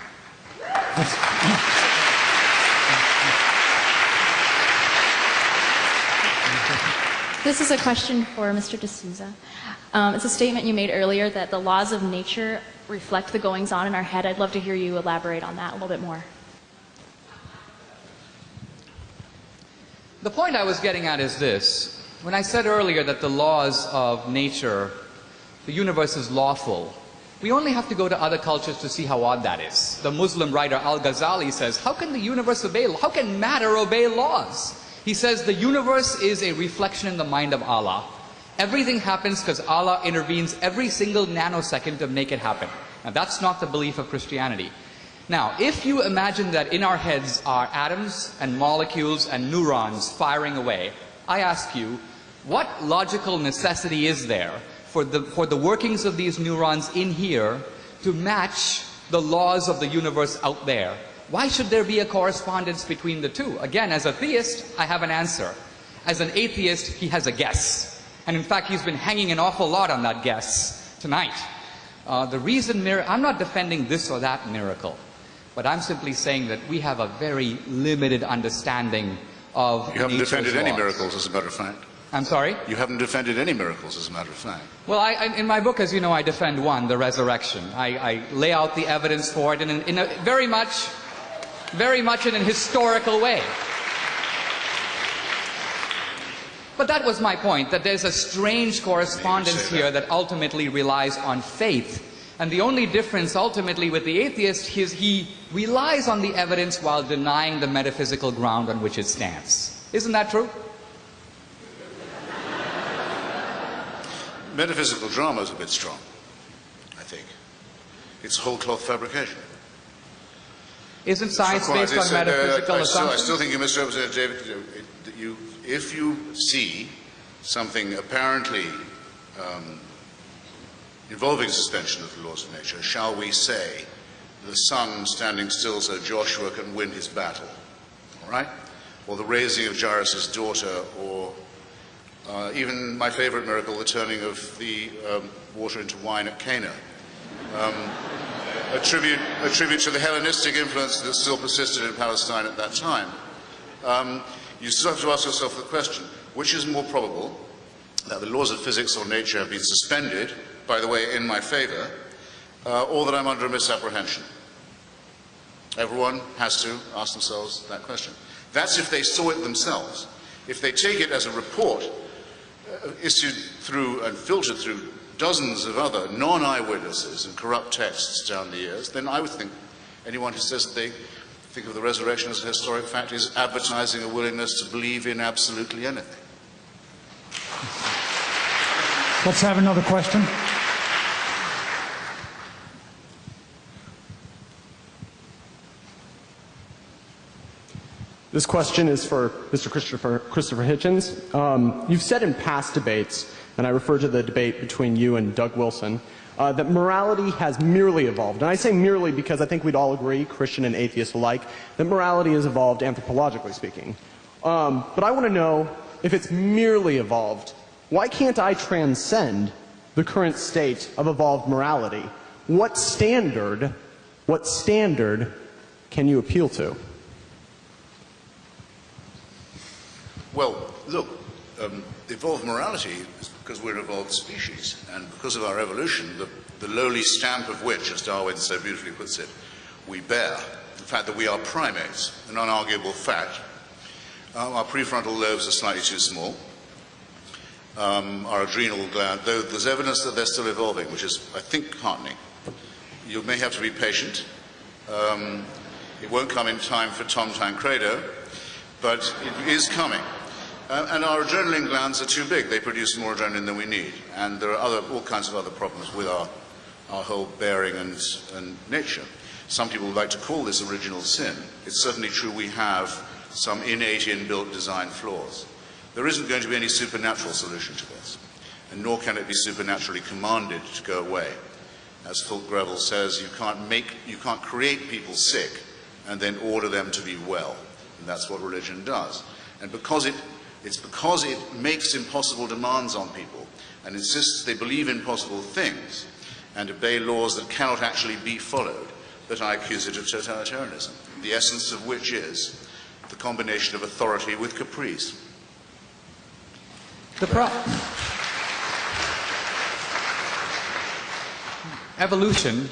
This is a question for Mr. DSouza. It's a statement you made earlier that the laws of nature reflect the goings-on in our head. I'd love to hear you elaborate on that a little bit more. The point I was getting at is this. When I said earlier that the laws of nature, the universe is lawful, we only have to go to other cultures to see how odd that is. The Muslim writer Al-Ghazali says, how can the universe obey law? How can matter obey laws? He says the universe is a reflection in the mind of Allah. Everything happens because Allah intervenes every single nanosecond to make it happen. Now that's not the belief of Christianity. Now, if you imagine that in our heads are atoms and molecules and neurons firing away, I ask you, what logical necessity is there for the workings of these neurons in here to match the laws of the universe out there? Why should there be a correspondence between the two? Again, as a theist, I have an answer. As an atheist, he has a guess. And in fact, he's been hanging an awful lot on that guess tonight. The reason, I'm not defending this or that miracle, but I'm simply saying that we have a very limited understanding of You haven't defended any laws. miracles, as a matter of fact. I'm sorry? You haven't defended any miracles, as a matter of fact. Well, in my book, as you know, I defend one, the resurrection. I lay out the evidence for it in a very much in a historical way. But that was my point, that there's a strange correspondence here that ultimately relies on faith. And the only difference ultimately with the atheist is he relies on the evidence while denying the metaphysical ground on which it stands. Isn't that true? Metaphysical drama is a bit strong, I think. It's whole cloth fabrication. Isn't science based on metaphysical assumptions? I still think you misrepresented, David. If you see something apparently involving suspension of the laws of nature, shall we say, the sun standing still so Joshua can win his battle, all right? Or the raising of Jairus' daughter, or even my favorite miracle, the turning of the water into wine at Cana. A tribute to the Hellenistic influence that still persisted in Palestine at that time. You still have to ask yourself the question, which is more probable, that the laws of physics or nature have been suspended, by the way, in my favor, or that I'm under a misapprehension? Everyone has to ask themselves that question. That's if they saw it themselves. If they take it as a report issued through and filtered through dozens of other non-eyewitnesses and corrupt texts down the years, then I would think anyone who says that they think of the resurrection as a historic fact is advertising a willingness to believe in absolutely anything. Let's have another question. This question is for Mr. Christopher Hitchens. You've said in past debates, and I refer to the debate between you and Doug Wilson, that morality has merely evolved. And I say merely because I think we'd all agree, Christian and atheist alike, that morality has evolved anthropologically speaking. But I want to know, if it's merely evolved, why can't I transcend the current state of evolved morality? What standard can you appeal to? Well, look, evolved morality is because we're an evolved species, and because of our evolution, the lowly stamp of which, as Darwin so beautifully puts it, we bear, the fact that we are primates, an unarguable fact. Our prefrontal lobes are slightly too small. Our adrenal gland, though there's evidence that they're still evolving, which is, I think, heartening. You may have to be patient. It won't come in time for Tom Tancredo, but it is coming. And our adrenaline glands are too big. They produce more adrenaline than we need. And there are all kinds of other problems with our whole bearing and nature. Some people would like to call this original sin. It's certainly true we have some innate inbuilt design flaws. There isn't going to be any supernatural solution to this, and nor can it be supernaturally commanded to go away. As Fulk Greville says, you can't create people sick and then order them to be well. And that's what religion does. And it's because it makes impossible demands on people and insists they believe in possible things and obey laws that cannot actually be followed that I accuse it of totalitarianism, the essence of which is the combination of authority with caprice. Evolution,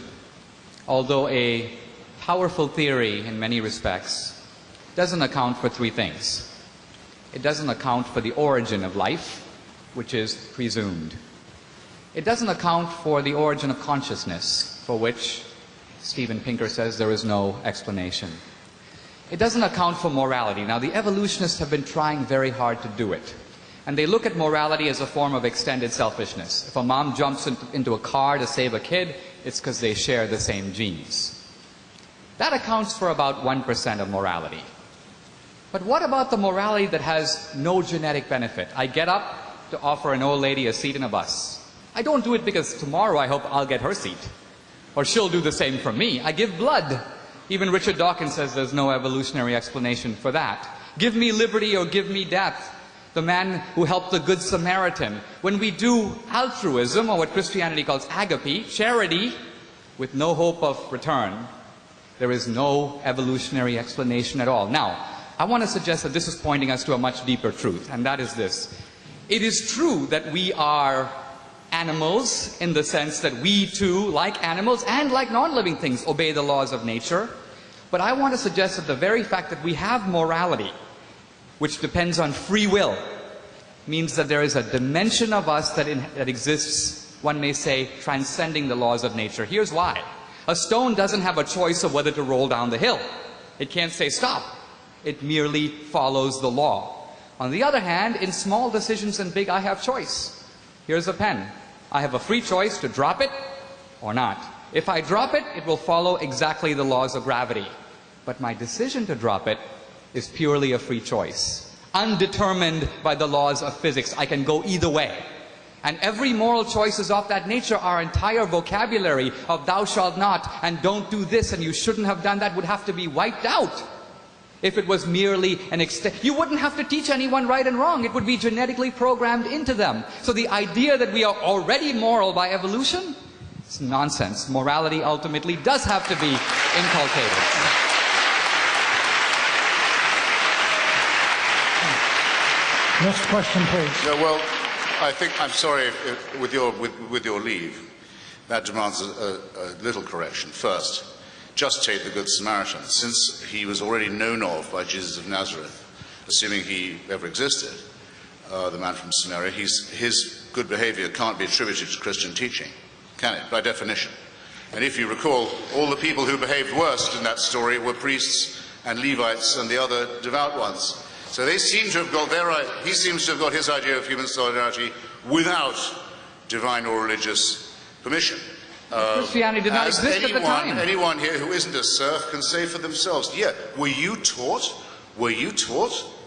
although a powerful theory in many respects, doesn't account for three things. It doesn't account for the origin of life, which is presumed. It doesn't account for the origin of consciousness, for which Steven Pinker says there is no explanation. It doesn't account for morality. Now, the evolutionists have been trying very hard to do it. And they look at morality as a form of extended selfishness. If a mom jumps into a car to save a kid, it's because they share the same genes. That accounts for about 1% of morality. But what about the morality that has no genetic benefit? I get up to offer an old lady a seat in a bus. I don't do it because tomorrow I hope I'll get her seat. Or she'll do the same for me. I give blood. Even Richard Dawkins says there's no evolutionary explanation for that. Give me liberty or give me death. The man who helped the Good Samaritan. When we do altruism, or what Christianity calls agape, charity, with no hope of return, there is no evolutionary explanation at all. Now, I want to suggest that this is pointing us to a much deeper truth, and that is this. It is true that we are animals in the sense that we too, like animals and like non-living things, obey the laws of nature. But I want to suggest that the very fact that we have morality, which depends on free will, means that there is a dimension of us that exists, one may say, transcending the laws of nature. Here's why. A stone doesn't have a choice of whether to roll down the hill. It can't say stop. It merely follows the law. On the other hand, in small decisions and big, I have choice. Here's a pen. I have a free choice to drop it or not. If I drop it, it will follow exactly the laws of gravity. But my decision to drop it is purely a free choice, undetermined by the laws of physics. I can go either way. And every moral choice is of that nature. Our entire vocabulary of thou shalt not and don't do this and you shouldn't have done that would have to be wiped out if it was merely an you wouldn't have to teach anyone right and wrong. It would be genetically programmed into them. So the idea that we are already moral by evolution, it's nonsense. Morality ultimately does have to be inculcated. Next question, please. No, well, I think, I'm sorry, with your leave, that demands a little correction. First, just take the Good Samaritan. Since he was already known of by Jesus of Nazareth, assuming he ever existed, the man from Samaria, his good behavior can't be attributed to Christian teaching, can it, by definition? And if you recall, all the people who behaved worst in that story were priests and Levites and the other devout ones. So they seem to have got he seems to have got his idea of human solidarity without divine or religious permission. Christianity did not exist at the time. Anyone here who isn't a serf can say for themselves, yeah, were you taught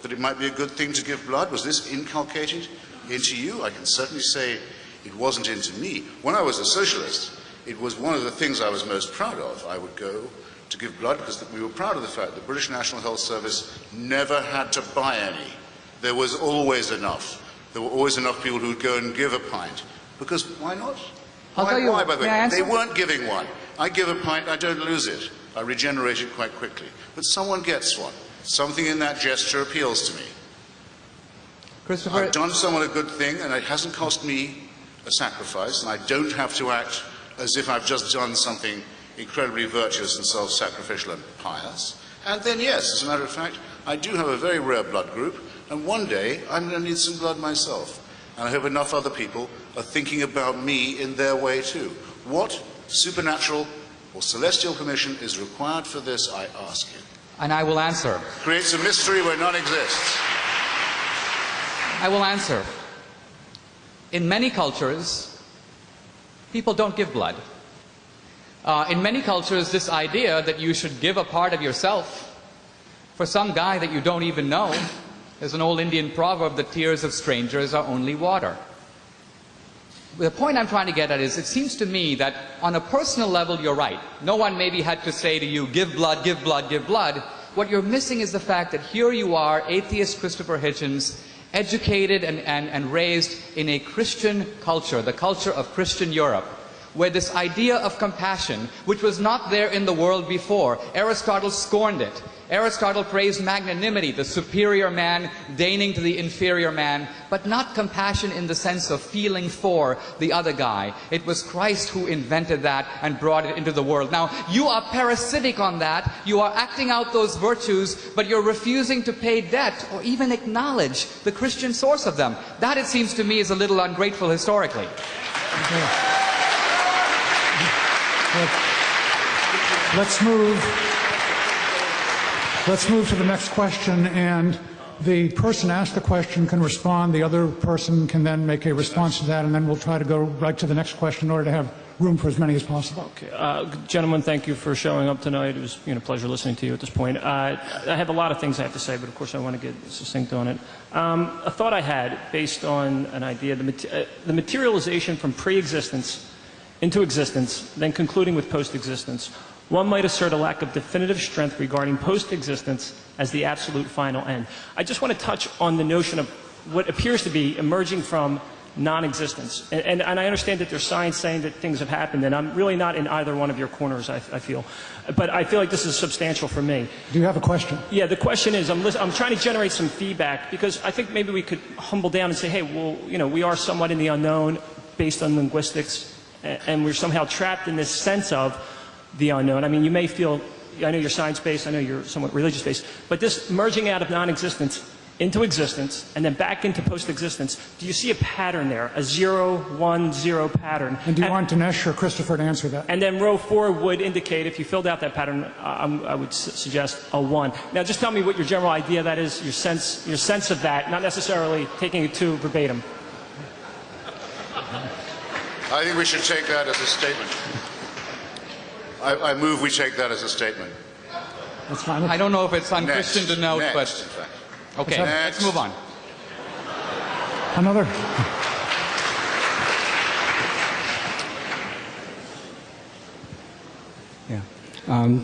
that it might be a good thing to give blood? Was this inculcated into you? I can certainly say it wasn't into me. When I was a socialist, it was one of the things I was most proud of. I would go to give blood because we were proud of the fact that the British National Health Service never had to buy any. There was always enough. There were always enough people who would go and give a pint. Because why not? Why, by the way? They weren't giving one. I give a pint, I don't lose it. I regenerate it quite quickly. But someone gets one. Something in that gesture appeals to me. Christopher, I've done someone a good thing, and it hasn't cost me a sacrifice, and I don't have to act as if I've just done something incredibly virtuous and self-sacrificial and pious. And then, yes, as a matter of fact, I do have a very rare blood group, and one day I'm going to need some blood myself. And I hope enough other people are thinking about me in their way too. What supernatural or celestial permission is required for this, I ask you? And I will answer. Creates a mystery where none exists. I will answer. In many cultures, people don't give blood. In many cultures, this idea that you should give a part of yourself for some guy that you don't even know, there's an old Indian proverb, the tears of strangers are only water. The point I'm trying to get at is, it seems to me that on a personal level, you're right. No one maybe had to say to you, give blood, give blood, give blood. What you're missing is the fact that here you are, atheist Christopher Hitchens, educated and raised in a Christian culture, the culture of Christian Europe, where this idea of compassion, which was not there in the world before, Aristotle scorned it. Aristotle praised magnanimity, the superior man deigning to the inferior man, but not compassion in the sense of feeling for the other guy. It was Christ who invented that and brought it into the world. Now, you are parasitic on that. You are acting out those virtues, but you're refusing to pay debt or even acknowledge the Christian source of them. That, it seems to me, is a little ungrateful historically. Let's move to the next question, and the person asked the question can respond. The other person can then make a response to that, and then we'll try to go right to the next question in order to have room for as many as possible. Okay. Gentlemen, thank you for showing up tonight. It was a pleasure listening to you at this point. I have a lot of things I have to say, but of course I want to get succinct on it. A thought I had based on an idea, the materialization from pre-existence into existence, then concluding with post-existence. One might assert a lack of definitive strength regarding post-existence as the absolute final end. I just want to touch on the notion of what appears to be emerging from non-existence. And I understand that there's science saying that things have happened, and I'm really not in either one of your corners, I feel. But I feel like this is substantial for me. Do you have a question? Yeah, the question is, I'm trying to generate some feedback, because I think maybe we could humble down and say, hey, well, we are somewhat in the unknown based on linguistics, and we're somehow trapped in this sense of the unknown. I mean, you may feel, I know you're science-based, I know you're somewhat religious-based, but this merging out of non-existence into existence and then back into post-existence, do you see a pattern there, a 0, 1, 0 pattern? And do you want Dinesh or Christopher to answer that? And then row 4 would indicate, if you filled out that pattern, I would suggest a 1. Now, just tell me what your general idea that is, your sense of that, not necessarily taking it to verbatim. I think we should take that as a statement. I move we take that as a statement. That's fine. I don't know if it's unchristian to note, Next, but in fact. okay, Next. let's move on. Another. Yeah.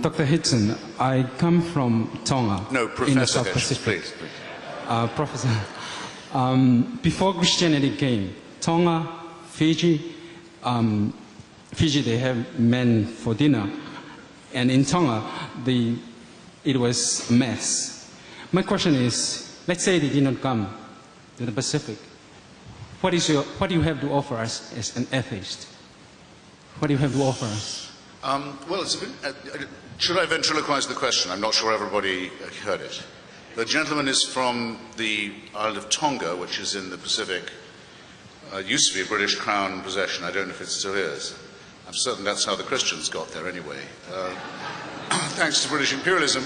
Dr. Hitchens, I come from Tonga No, in the Professor South Hitchens, Pacific. please. Professor, before Christianity came, Tonga, Fiji, they have men for dinner. And in Tonga, it was a mess. My question is, let's say they did not come to the Pacific. What do you have to offer us as an atheist? What do you have to offer us? Well, should I ventriloquize the question? I'm not sure everybody heard it. The gentleman is from the island of Tonga, which is in the Pacific. Used to be a British Crown possession. I don't know if it still is. I'm certain that's how the Christians got there anyway, thanks to British imperialism.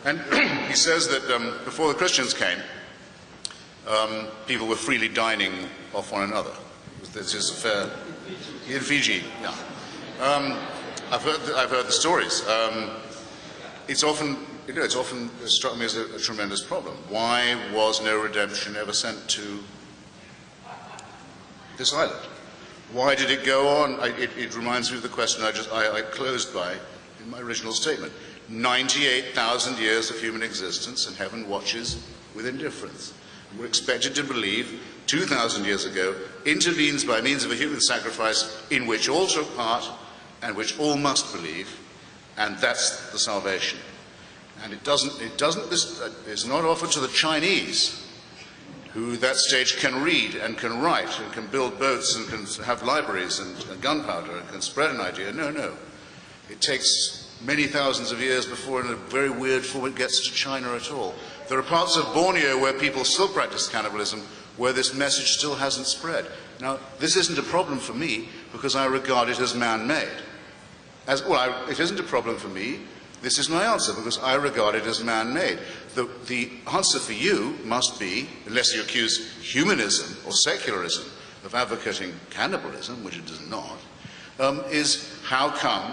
And he says that before the Christians came, people were freely dining off one another. This is a fair... In Fiji, yeah. I've heard the stories. It's often struck me as a tremendous problem. Why was no redemption ever sent to this island? Why did it go on? It reminds me of the question I closed by in my original statement. 98,000 years of human existence, and heaven watches with indifference. We're expected to believe 2,000 years ago intervenes by means of a human sacrifice in which all took part and which all must believe, and that's the salvation. And it's not offered to the Chinese, who at that stage can read and can write and can build boats and can have libraries and gunpowder and can spread an idea. No. It takes many thousands of years before, in a very weird form, it gets to China at all. There are parts of Borneo where people still practice cannibalism, where this message still hasn't spread. Now, this isn't a problem for me because I regard it as man-made. It isn't a problem for me. This is my answer because I regard it as man-made. The answer for you must be, unless you accuse humanism or secularism of advocating cannibalism, which it does not, is how come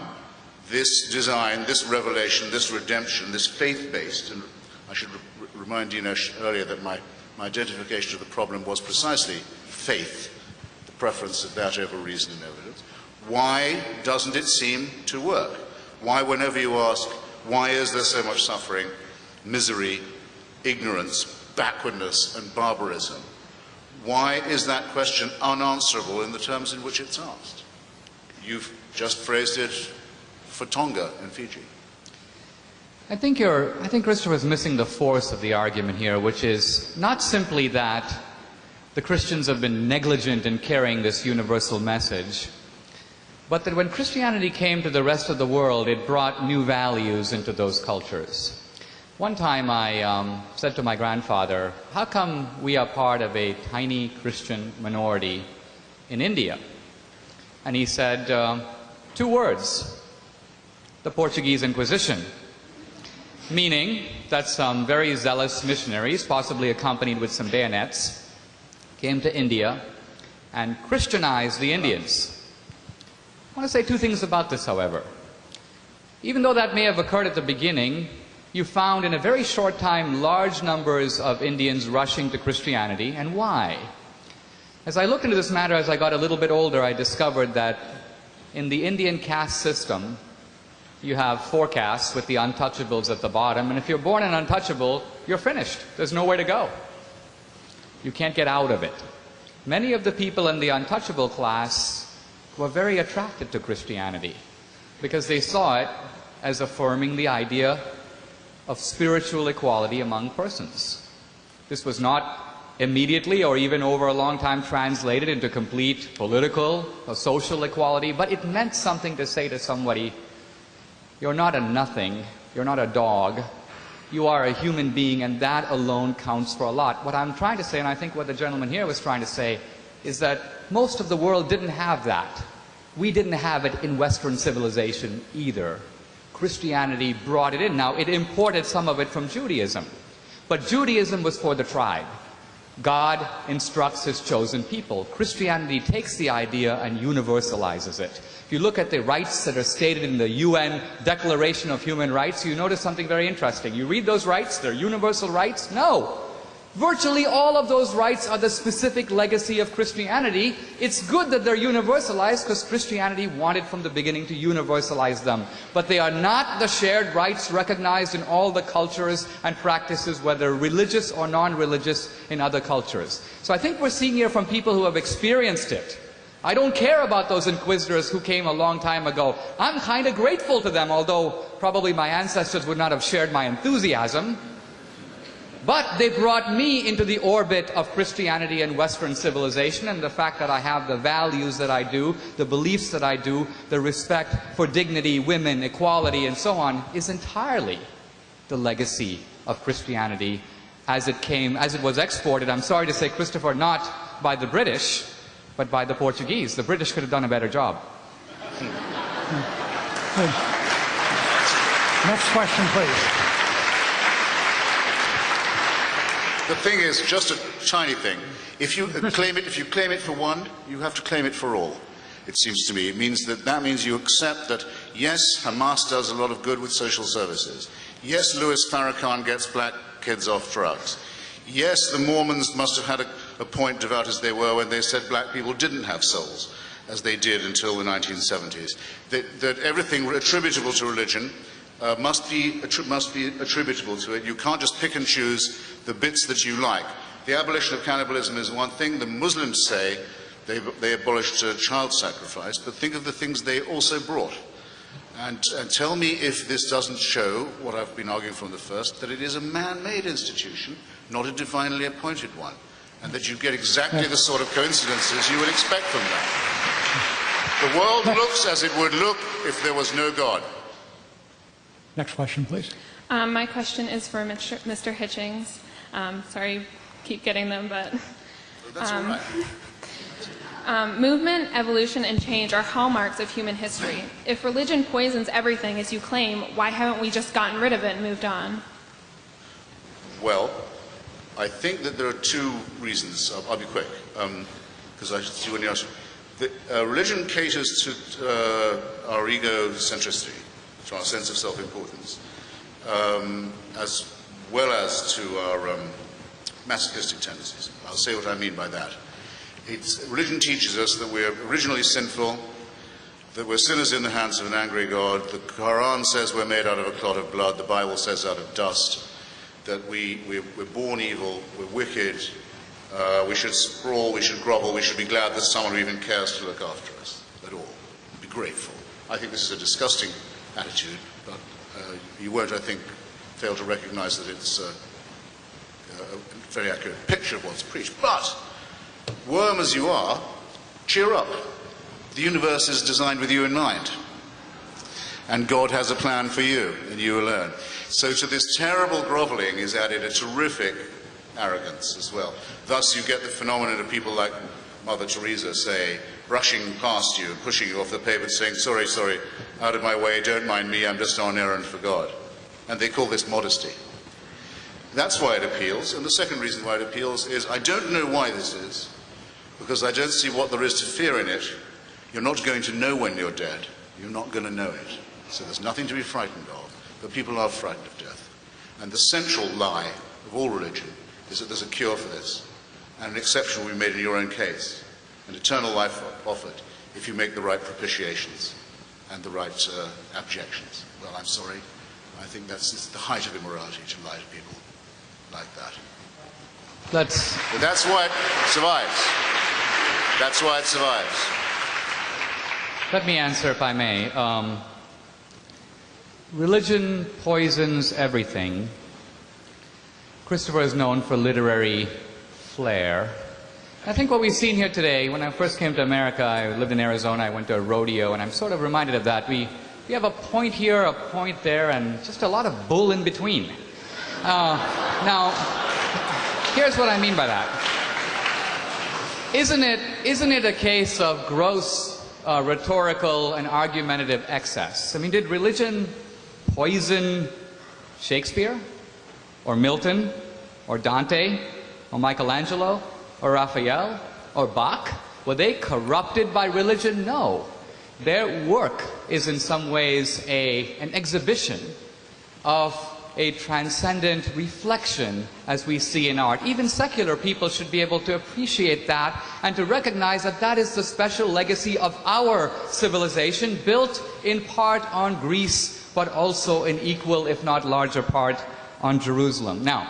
this design, this revelation, this redemption, this faith-based, and I should remind Dinesh earlier that my identification of the problem was precisely faith, the preference of that over reason and evidence. Why doesn't it seem to work? Why, whenever you ask, why is there so much suffering, misery, ignorance, backwardness, and barbarism? Why is that question unanswerable in the terms in which it's asked? You've just phrased it for Tonga and Fiji. I think Christopher is missing the force of the argument here, which is not simply that the Christians have been negligent in carrying this universal message, but that when Christianity came to the rest of the world, it brought new values into those cultures. One time I said to my grandfather, how come we are part of a tiny Christian minority in India? And he said, 2 words, the Portuguese Inquisition. Meaning that some very zealous missionaries, possibly accompanied with some bayonets, came to India and Christianized the Indians. I want to say 2 things about this, however. Even though that may have occurred at the beginning, you found in a very short time large numbers of Indians rushing to Christianity. And why? As I looked into this matter as I got a little bit older, I discovered that in the Indian caste system, you have 4 castes with the untouchables at the bottom, and if you're born an untouchable, you're finished. There's nowhere to go. You can't get out of it. Many of the people in the untouchable class were very attracted to Christianity because they saw it as affirming the idea of spiritual equality among persons. This was not immediately or even over a long time translated into complete political or social equality, but it meant something to say to somebody, you're not a nothing, you're not a dog, you are a human being, and that alone counts for a lot. What I'm trying to say, and I think what the gentleman here was trying to say, is that most of the world didn't have that. We didn't have it in Western civilization either. Christianity brought it in. Now, it imported some of it from Judaism, but Judaism was for the tribe. God instructs his chosen people. Christianity takes the idea and universalizes it. If you look at the rights that are stated in the UN Declaration of Human Rights, you notice something very interesting. You read those rights, they're universal rights? No. Virtually all of those rights are the specific legacy of Christianity. It's good that they're universalized because Christianity wanted from the beginning to universalize them. But they are not the shared rights recognized in all the cultures and practices, whether religious or non-religious, in other cultures. So I think we're seeing here from people who have experienced it. I don't care about those inquisitors who came a long time ago. I'm kind of grateful to them, although probably my ancestors would not have shared my enthusiasm. But they brought me into the orbit of Christianity and Western civilization, and the fact that I have the values that I do, the beliefs that I do, the respect for dignity, women, equality, and so on, is entirely the legacy of Christianity as it was exported, I'm sorry to say, Christopher, not by the British, but by the Portuguese. The British could have done a better job. Next question, please. The thing is, just a tiny thing. If you claim it for one, you have to claim it for all. It seems to me. It means that means you accept that yes, Hamas does a lot of good with social services. Yes, Louis Farrakhan gets black kids off drugs. Yes, the Mormons must have had a point, devout as they were, when they said black people didn't have souls, as they did until the 1970s. That everything attributable to religion must be attributable to it. You can't just pick and choose the bits that you like. The abolition of cannibalism is one thing. The Muslims say they abolished child sacrifice, but think of the things they also brought. And tell me if this doesn't show, what I've been arguing from the first, that it is a man-made institution, not a divinely appointed one, and that you get exactly the sort of coincidences you would expect from that. The world looks as it would look if there was no God. Next question, please. My question is for Mr. Hitchens. Sorry, keep getting them, but... That's all right. Movement, evolution, and change are hallmarks of human history. If religion poisons everything, as you claim, why haven't we just gotten rid of it and moved on? Well, I think that there are two reasons. I'll be quick, because I see when you ask. Religion caters to our egocentricity, to our sense of self-importance, as well as to our masochistic tendencies. I'll say what I mean by that. Religion teaches us that we're originally sinful, that we're sinners in the hands of an angry God. The Qur'an says we're made out of a clot of blood. The Bible says out of dust. That we're born evil, we're wicked, we should sprawl, we should grovel, we should be glad that someone who even cares to look after us at all. Be grateful. I think this is a disgusting attitude, but you won't, I think, fail to recognize that it's a very accurate picture of what's preached. But, worm as you are, cheer up. The universe is designed with you in mind. And God has a plan for you, and you alone. So to this terrible groveling is added a terrific arrogance as well. Thus you get the phenomenon of people like Mother Teresa, say, brushing past you and pushing you off the pavement, saying, sorry, out of my way, don't mind me, I'm just on errand for God. And they call this modesty. That's why it appeals. And the second reason why it appeals is, I don't know why this is, because I don't see what there is to fear in it. You're not going to know when you're dead. You're not going to know it. So there's nothing to be frightened of. But people are frightened of death. And the central lie of all religion is that there's a cure for this. And an exception will be made in your own case. An eternal life offered if you make the right propitiations and the right abjections. Well, I'm sorry. I think it's the height of immorality to lie to people like that. But that's why it survives. That's why it survives. Let me answer, if I may. Religion poisons everything. Christopher is known for literary flair. I think what we've seen here today, when I first came to America, I lived in Arizona, I went to a rodeo, and I'm sort of reminded of that. We have a point here, a point there, and just a lot of bull in between. Now, here's what I mean by that. Isn't it a case of gross rhetorical and argumentative excess? I mean, did religion poison Shakespeare, or Milton, or Dante, or Michelangelo, or Raphael, or Bach? Were they corrupted by religion? No. Their work is in some ways an exhibition of a transcendent reflection as we see in art. Even secular people should be able to appreciate that and to recognize that that is the special legacy of our civilization, built in part on Greece, but also in equal, if not larger part, on Jerusalem. Now,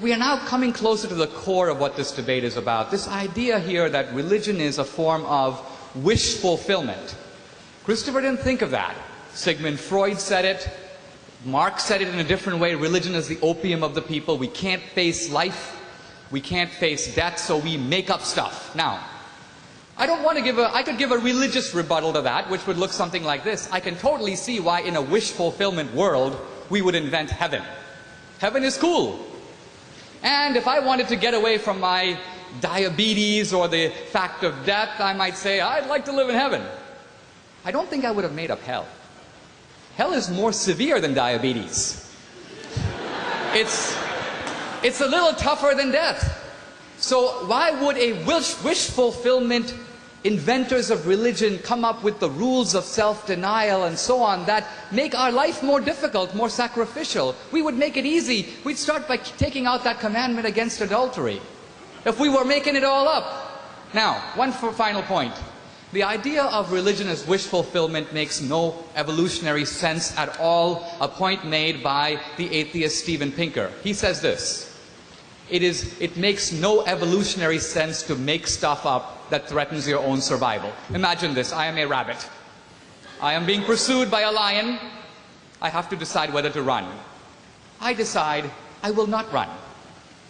we are now coming closer to the core of what this debate is about. This idea here that religion is a form of wish fulfillment. Christopher didn't think of that. Sigmund Freud said it. Marx said it in a different way. Religion is the opium of the people. We can't face life. We can't face death, so we make up stuff. Now, I could give a religious rebuttal to that, which would look something like this. I can totally see why in a wish fulfillment world we would invent heaven. Heaven is cool. And if I wanted to get away from my diabetes or the fact of death, I might say, I'd like to live in heaven. I don't think I would have made up hell. Hell is more severe than diabetes. It's a little tougher than death. So why would a wish fulfillment inventors of religion come up with the rules of self-denial and so on that make our life more difficult, more sacrificial? We would make it easy. We'd start by taking out that commandment against adultery, if we were making it all up. Now, one final point. The idea of religion as wish fulfillment makes no evolutionary sense at all, a point made by the atheist Steven Pinker. He says this: it makes no evolutionary sense to make stuff up that threatens your own survival. Imagine this: I am a rabbit. I am being pursued by a lion. I have to decide whether to run. I decide I will not run.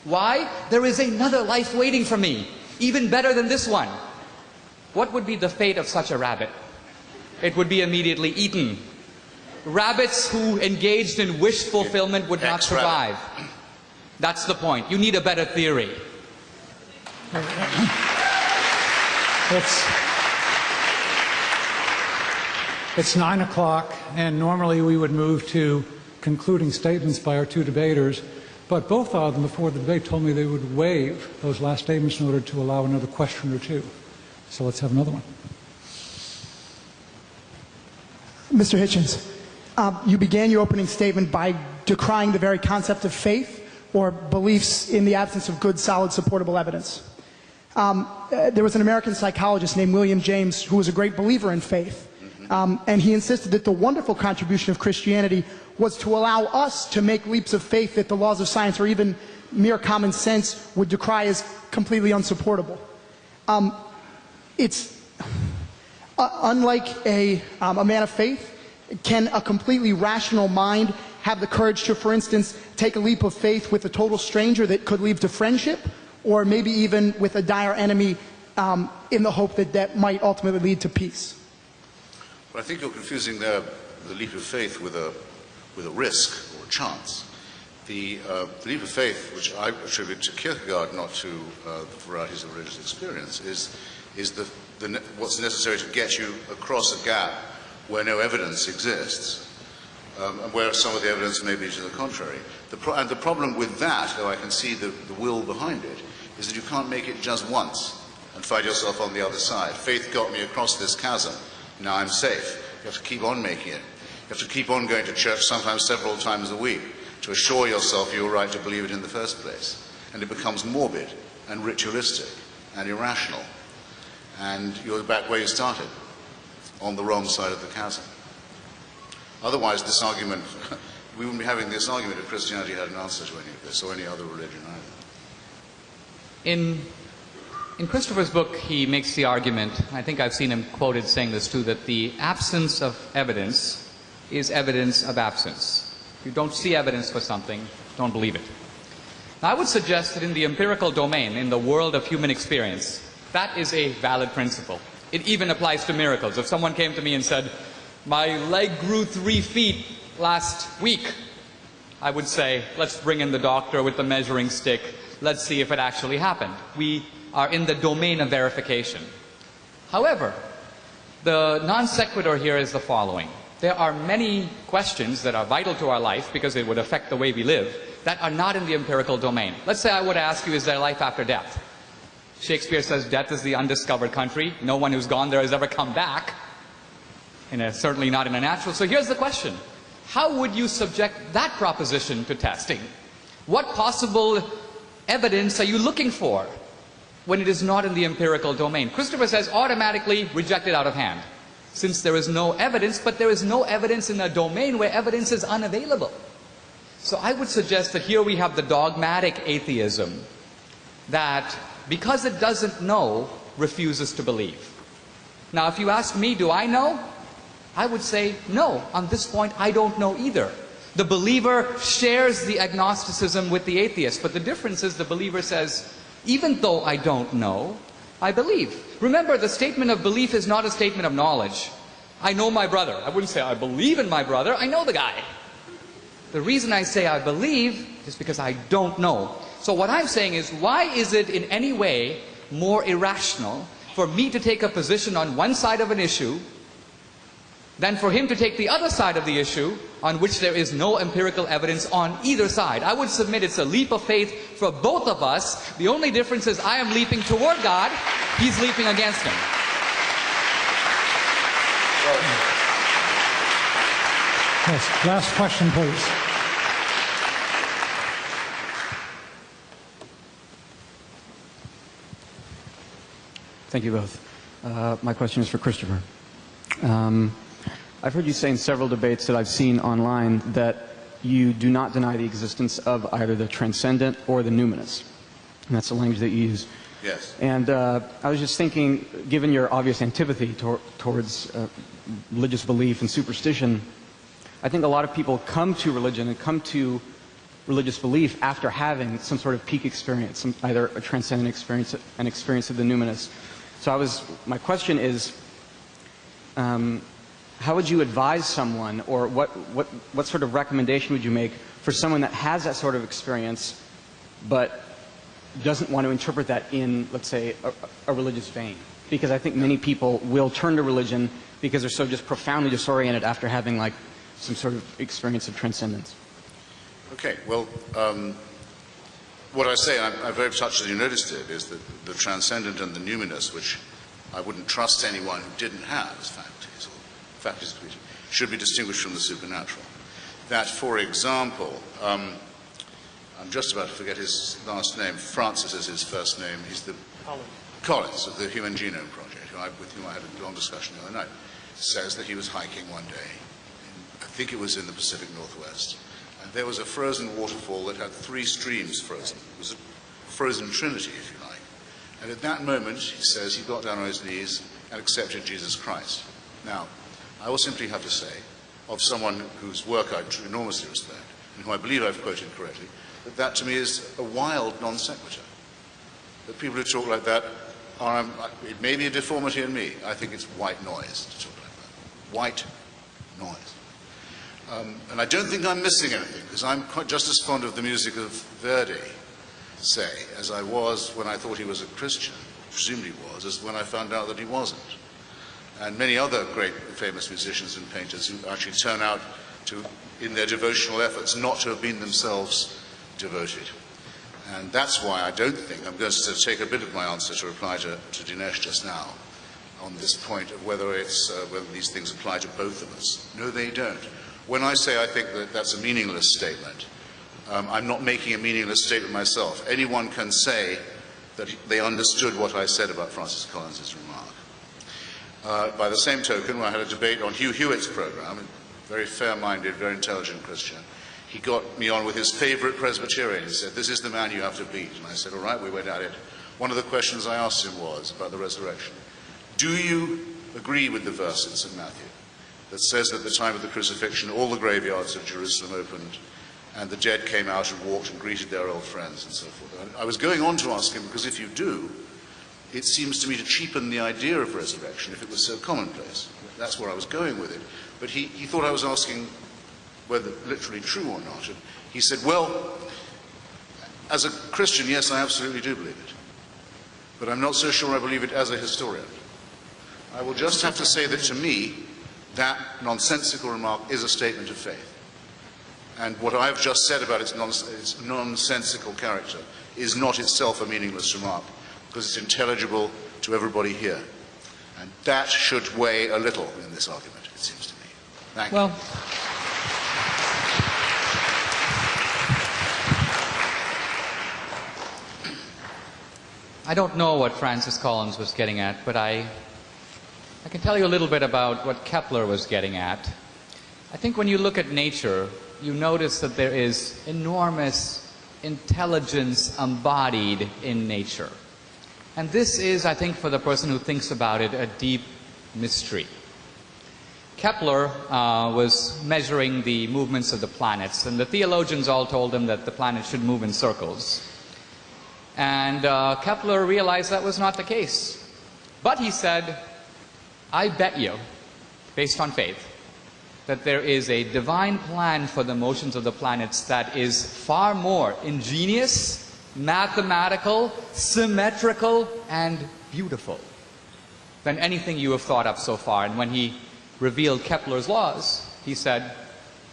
Why? There is another life waiting for me, even better than this one. What would be the fate of such a rabbit? It would be immediately eaten. Rabbits who engaged in wish fulfillment would not survive. That's the point. You need a better theory. It's 9 o'clock, and normally we would move to concluding statements by our two debaters, but both of them before the debate told me they would waive those last statements in order to allow another question or two. So let's have another one. Mr. Hitchens, you began your opening statement by decrying the very concept of faith or beliefs in the absence of good, solid, supportable evidence. There was an American psychologist named William James who was a great believer in faith. And he insisted that the wonderful contribution of Christianity was to allow us to make leaps of faith that the laws of science or even mere common sense would decry as completely unsupportable. It's unlike a man of faith. Can a completely rational mind have the courage to, for instance, take a leap of faith with a total stranger that could lead to friendship, or maybe even with a dire enemy in the hope that that might ultimately lead to peace? Well, I think you're confusing the leap of faith with a risk or a chance. The leap of faith, which I attribute to Kierkegaard, not to the varieties of religious experience, is what's necessary to get you across a gap where no evidence exists, and where some of the evidence may be to the contrary. And the problem with that, though I can see the will behind it, is that you can't make it just once and find yourself on the other side. Faith got me across this chasm. Now I'm safe. You have to keep on making it. You have to keep on going to church, sometimes several times a week, to assure yourself you're right to believe it in the first place. And it becomes morbid and ritualistic and irrational. And you're back where you started, on the wrong side of the chasm. Otherwise, this argument, we wouldn't be having this argument if Christianity had an answer to any of this, or any other religion either. In Christopher's book, he makes the argument, I think I've seen him quoted saying this too, that the absence of evidence is evidence of absence. If you don't see evidence for something, don't believe it. Now, I would suggest that in the empirical domain, in the world of human experience, that is a valid principle. It even applies to miracles. If someone came to me and said, my leg grew 3 feet last week, I would say, let's bring in the doctor with the measuring stick. Let's see if it actually happened. We are in the domain of verification. However, the non sequitur here is the following. There are many questions that are vital to our life because it would affect the way we live that are not in the empirical domain. Let's say I would ask you, is there life after death? Shakespeare says death is the undiscovered country. No one who's gone there has ever come back. certainly not in a natural. So here's the question. How would you subject that proposition to testing? What possible evidence are you looking for when it is not in the empirical domain? Christopher says automatically rejected out of hand, since there is no evidence, but there is no evidence in a domain where evidence is unavailable. So I would suggest that here we have the dogmatic atheism that, because it doesn't know, refuses to believe. Now, if you ask me, do I know? I would say, no, on this point I don't know either. The believer shares the agnosticism with the atheist, but the difference is the believer says, even though I don't know, I believe. Remember, the statement of belief is not a statement of knowledge. I know my brother. I wouldn't say I believe in my brother, I know the guy. The reason I say I believe is because I don't know. So what I'm saying is, why is it in any way more irrational for me to take a position on one side of an issue than for him to take the other side of the issue on which there is no empirical evidence on either side? I would submit it's a leap of faith for both of us. The only difference is I am leaping toward God, he's leaping against him. Yes, last question, please. Thank you both. My question is for Christopher. I've heard you say in several debates that I've seen online that you do not deny the existence of either the transcendent or the numinous. And that's the language that you use. Yes. And I was just thinking, given your obvious antipathy towards religious belief and superstition, I think a lot of people come to religion and come to religious belief after having some sort of peak experience, either a transcendent experience, an experience of the numinous. So my question is, how would you advise someone, or what sort of recommendation would you make for someone that has that sort of experience but doesn't want to interpret that in, let's say, a religious vein? Because I think many people will turn to religion because they're so just profoundly disoriented after having like some sort of experience of transcendence. Okay, well, what I say, I'm very touched that you noticed it, is that the transcendent and the numinous, which I wouldn't trust anyone who didn't have as faculties, or faculties should be distinguished from the supernatural. That, for example, I'm just about to forget his last name. Francis is his first name. He's the Collins of the Human Genome Project, with whom I had a long discussion the other night, says that he was hiking one day, I think it was in the Pacific Northwest, and there was a frozen waterfall that had 3 streams frozen. It was a frozen trinity, if you like. And at that moment, he says, he got down on his knees and accepted Jesus Christ. Now, I will simply have to say, of someone whose work I enormously respect, and who I believe I've quoted correctly, that to me is a wild non sequitur. That people who talk like that are, it may be a deformity in me, I think it's white noise to talk like that. White noise. And I don't think I'm missing anything, because I'm quite just as fond of the music of Verdi, say, as I was when I thought he was a Christian, presumably was, as when I found out that he wasn't. And many other great famous musicians and painters who actually turn out to, in their devotional efforts, not to have been themselves devoted. And that's why I don't think, I'm going to take a bit of my answer to reply to Dinesh just now, on this point of whether these things apply to both of us. No, they don't. When I say I think that that's a meaningless statement, I'm not making a meaningless statement myself. Anyone can say that they understood what I said about Francis Collins's remark. By the same token, when I had a debate on Hugh Hewitt's program, a very fair-minded, very intelligent Christian, he got me on with his favorite Presbyterian. He said, "This is the man you have to beat." And I said, "All right," we went at it. One of the questions I asked him was about the resurrection. Do you agree with the verse in St. Matthew that says that at the time of the crucifixion, all the graveyards of Jerusalem opened, and the dead came out and walked and greeted their old friends and so forth? I was going on to ask him, because if you do, it seems to me to cheapen the idea of resurrection if it was so commonplace. That's where I was going with it. But he thought I was asking whether literally true or not. And he said, well, as a Christian, yes, I absolutely do believe it. But I'm not so sure I believe it as a historian. I will just have to say that to me, that nonsensical remark is a statement of faith. And what I've just said about its nonsensical character is not itself a meaningless remark, because it's intelligible to everybody here. And that should weigh a little in this argument. it seems to me. Thank Well, you. I don't know what Francis Collins was getting at, but I can tell you a little bit about what Kepler was getting at. I think when you look at nature, you notice that there is enormous intelligence embodied in nature. And this is, I think, for the person who thinks about it, a deep mystery. Kepler was measuring the movements of the planets, and the theologians all told him that the planets should move in circles. And Kepler realized that was not the case. But he said, I bet you, based on faith, that there is a divine plan for the motions of the planets that is far more ingenious, mathematical, symmetrical, and beautiful than anything you have thought up so far. And when he revealed Kepler's laws, he said,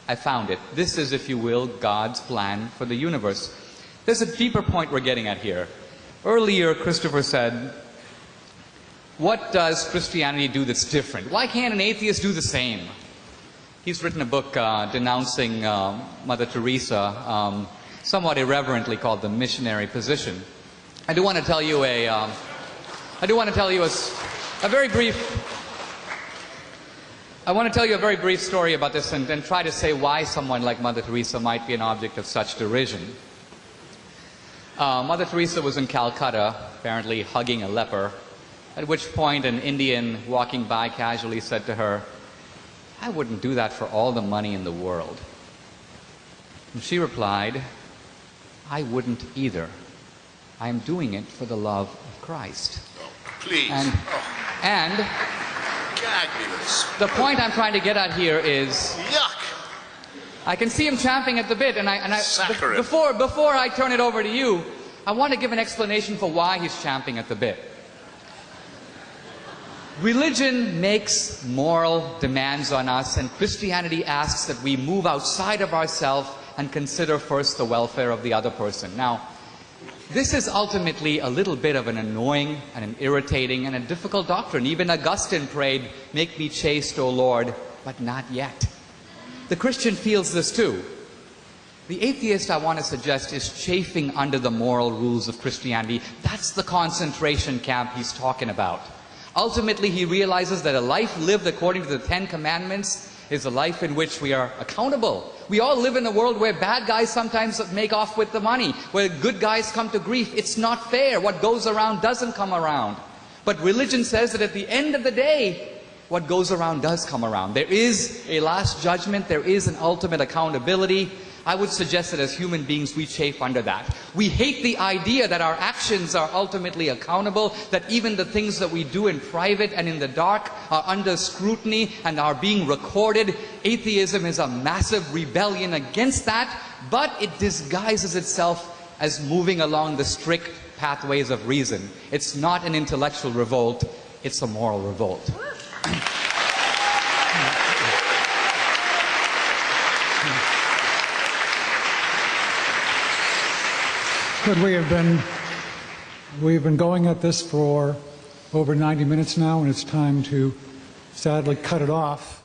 I found it. This is, if you will, God's plan for the universe. There's a deeper point we're getting at here. Earlier, Christopher said, what does Christianity do that's different? Why can't an atheist do the same? He's written a book denouncing Mother Teresa, somewhat irreverently called The Missionary Position. I do want to tell you a very brief story about this and then try to say why someone like Mother Teresa might be an object of such derision. Mother Teresa was in Calcutta, apparently hugging a leper, at which point an Indian walking by casually said to her, I wouldn't do that for all the money in the world. And she replied, I wouldn't either. I am doing it for the love of Christ. Oh, please. And gag me with this. The point I'm trying to get at here is, Yuck! I can see him champing at the bit, Saccharin. before I turn it over to you, I want to give an explanation for why he's champing at the bit. Religion makes moral demands on us, and Christianity asks that we move outside of ourselves and consider first the welfare of the other person. Now, this is ultimately a little bit of an annoying and an irritating and a difficult doctrine. Even Augustine prayed, make me chaste, O Lord, but not yet. The Christian feels this too. The atheist, I want to suggest, is chafing under the moral rules of Christianity. That's the concentration camp he's talking about. Ultimately, he realizes that a life lived according to the 10 Commandments is a life in which we are accountable. We all live in a world where bad guys sometimes make off with the money, where good guys come to grief. It's not fair. What goes around doesn't come around. But religion says that at the end of the day, what goes around does come around. There is a last judgment. There is an ultimate accountability. I would suggest that as human beings, we chafe under that. We hate the idea that our actions are ultimately accountable, that even the things that we do in private and in the dark are under scrutiny and are being recorded. Atheism is a massive rebellion against that, but it disguises itself as moving along the strict pathways of reason. It's not an intellectual revolt, it's a moral revolt. Good. We've been going at this for over 90 minutes now, and it's time to sadly cut it off.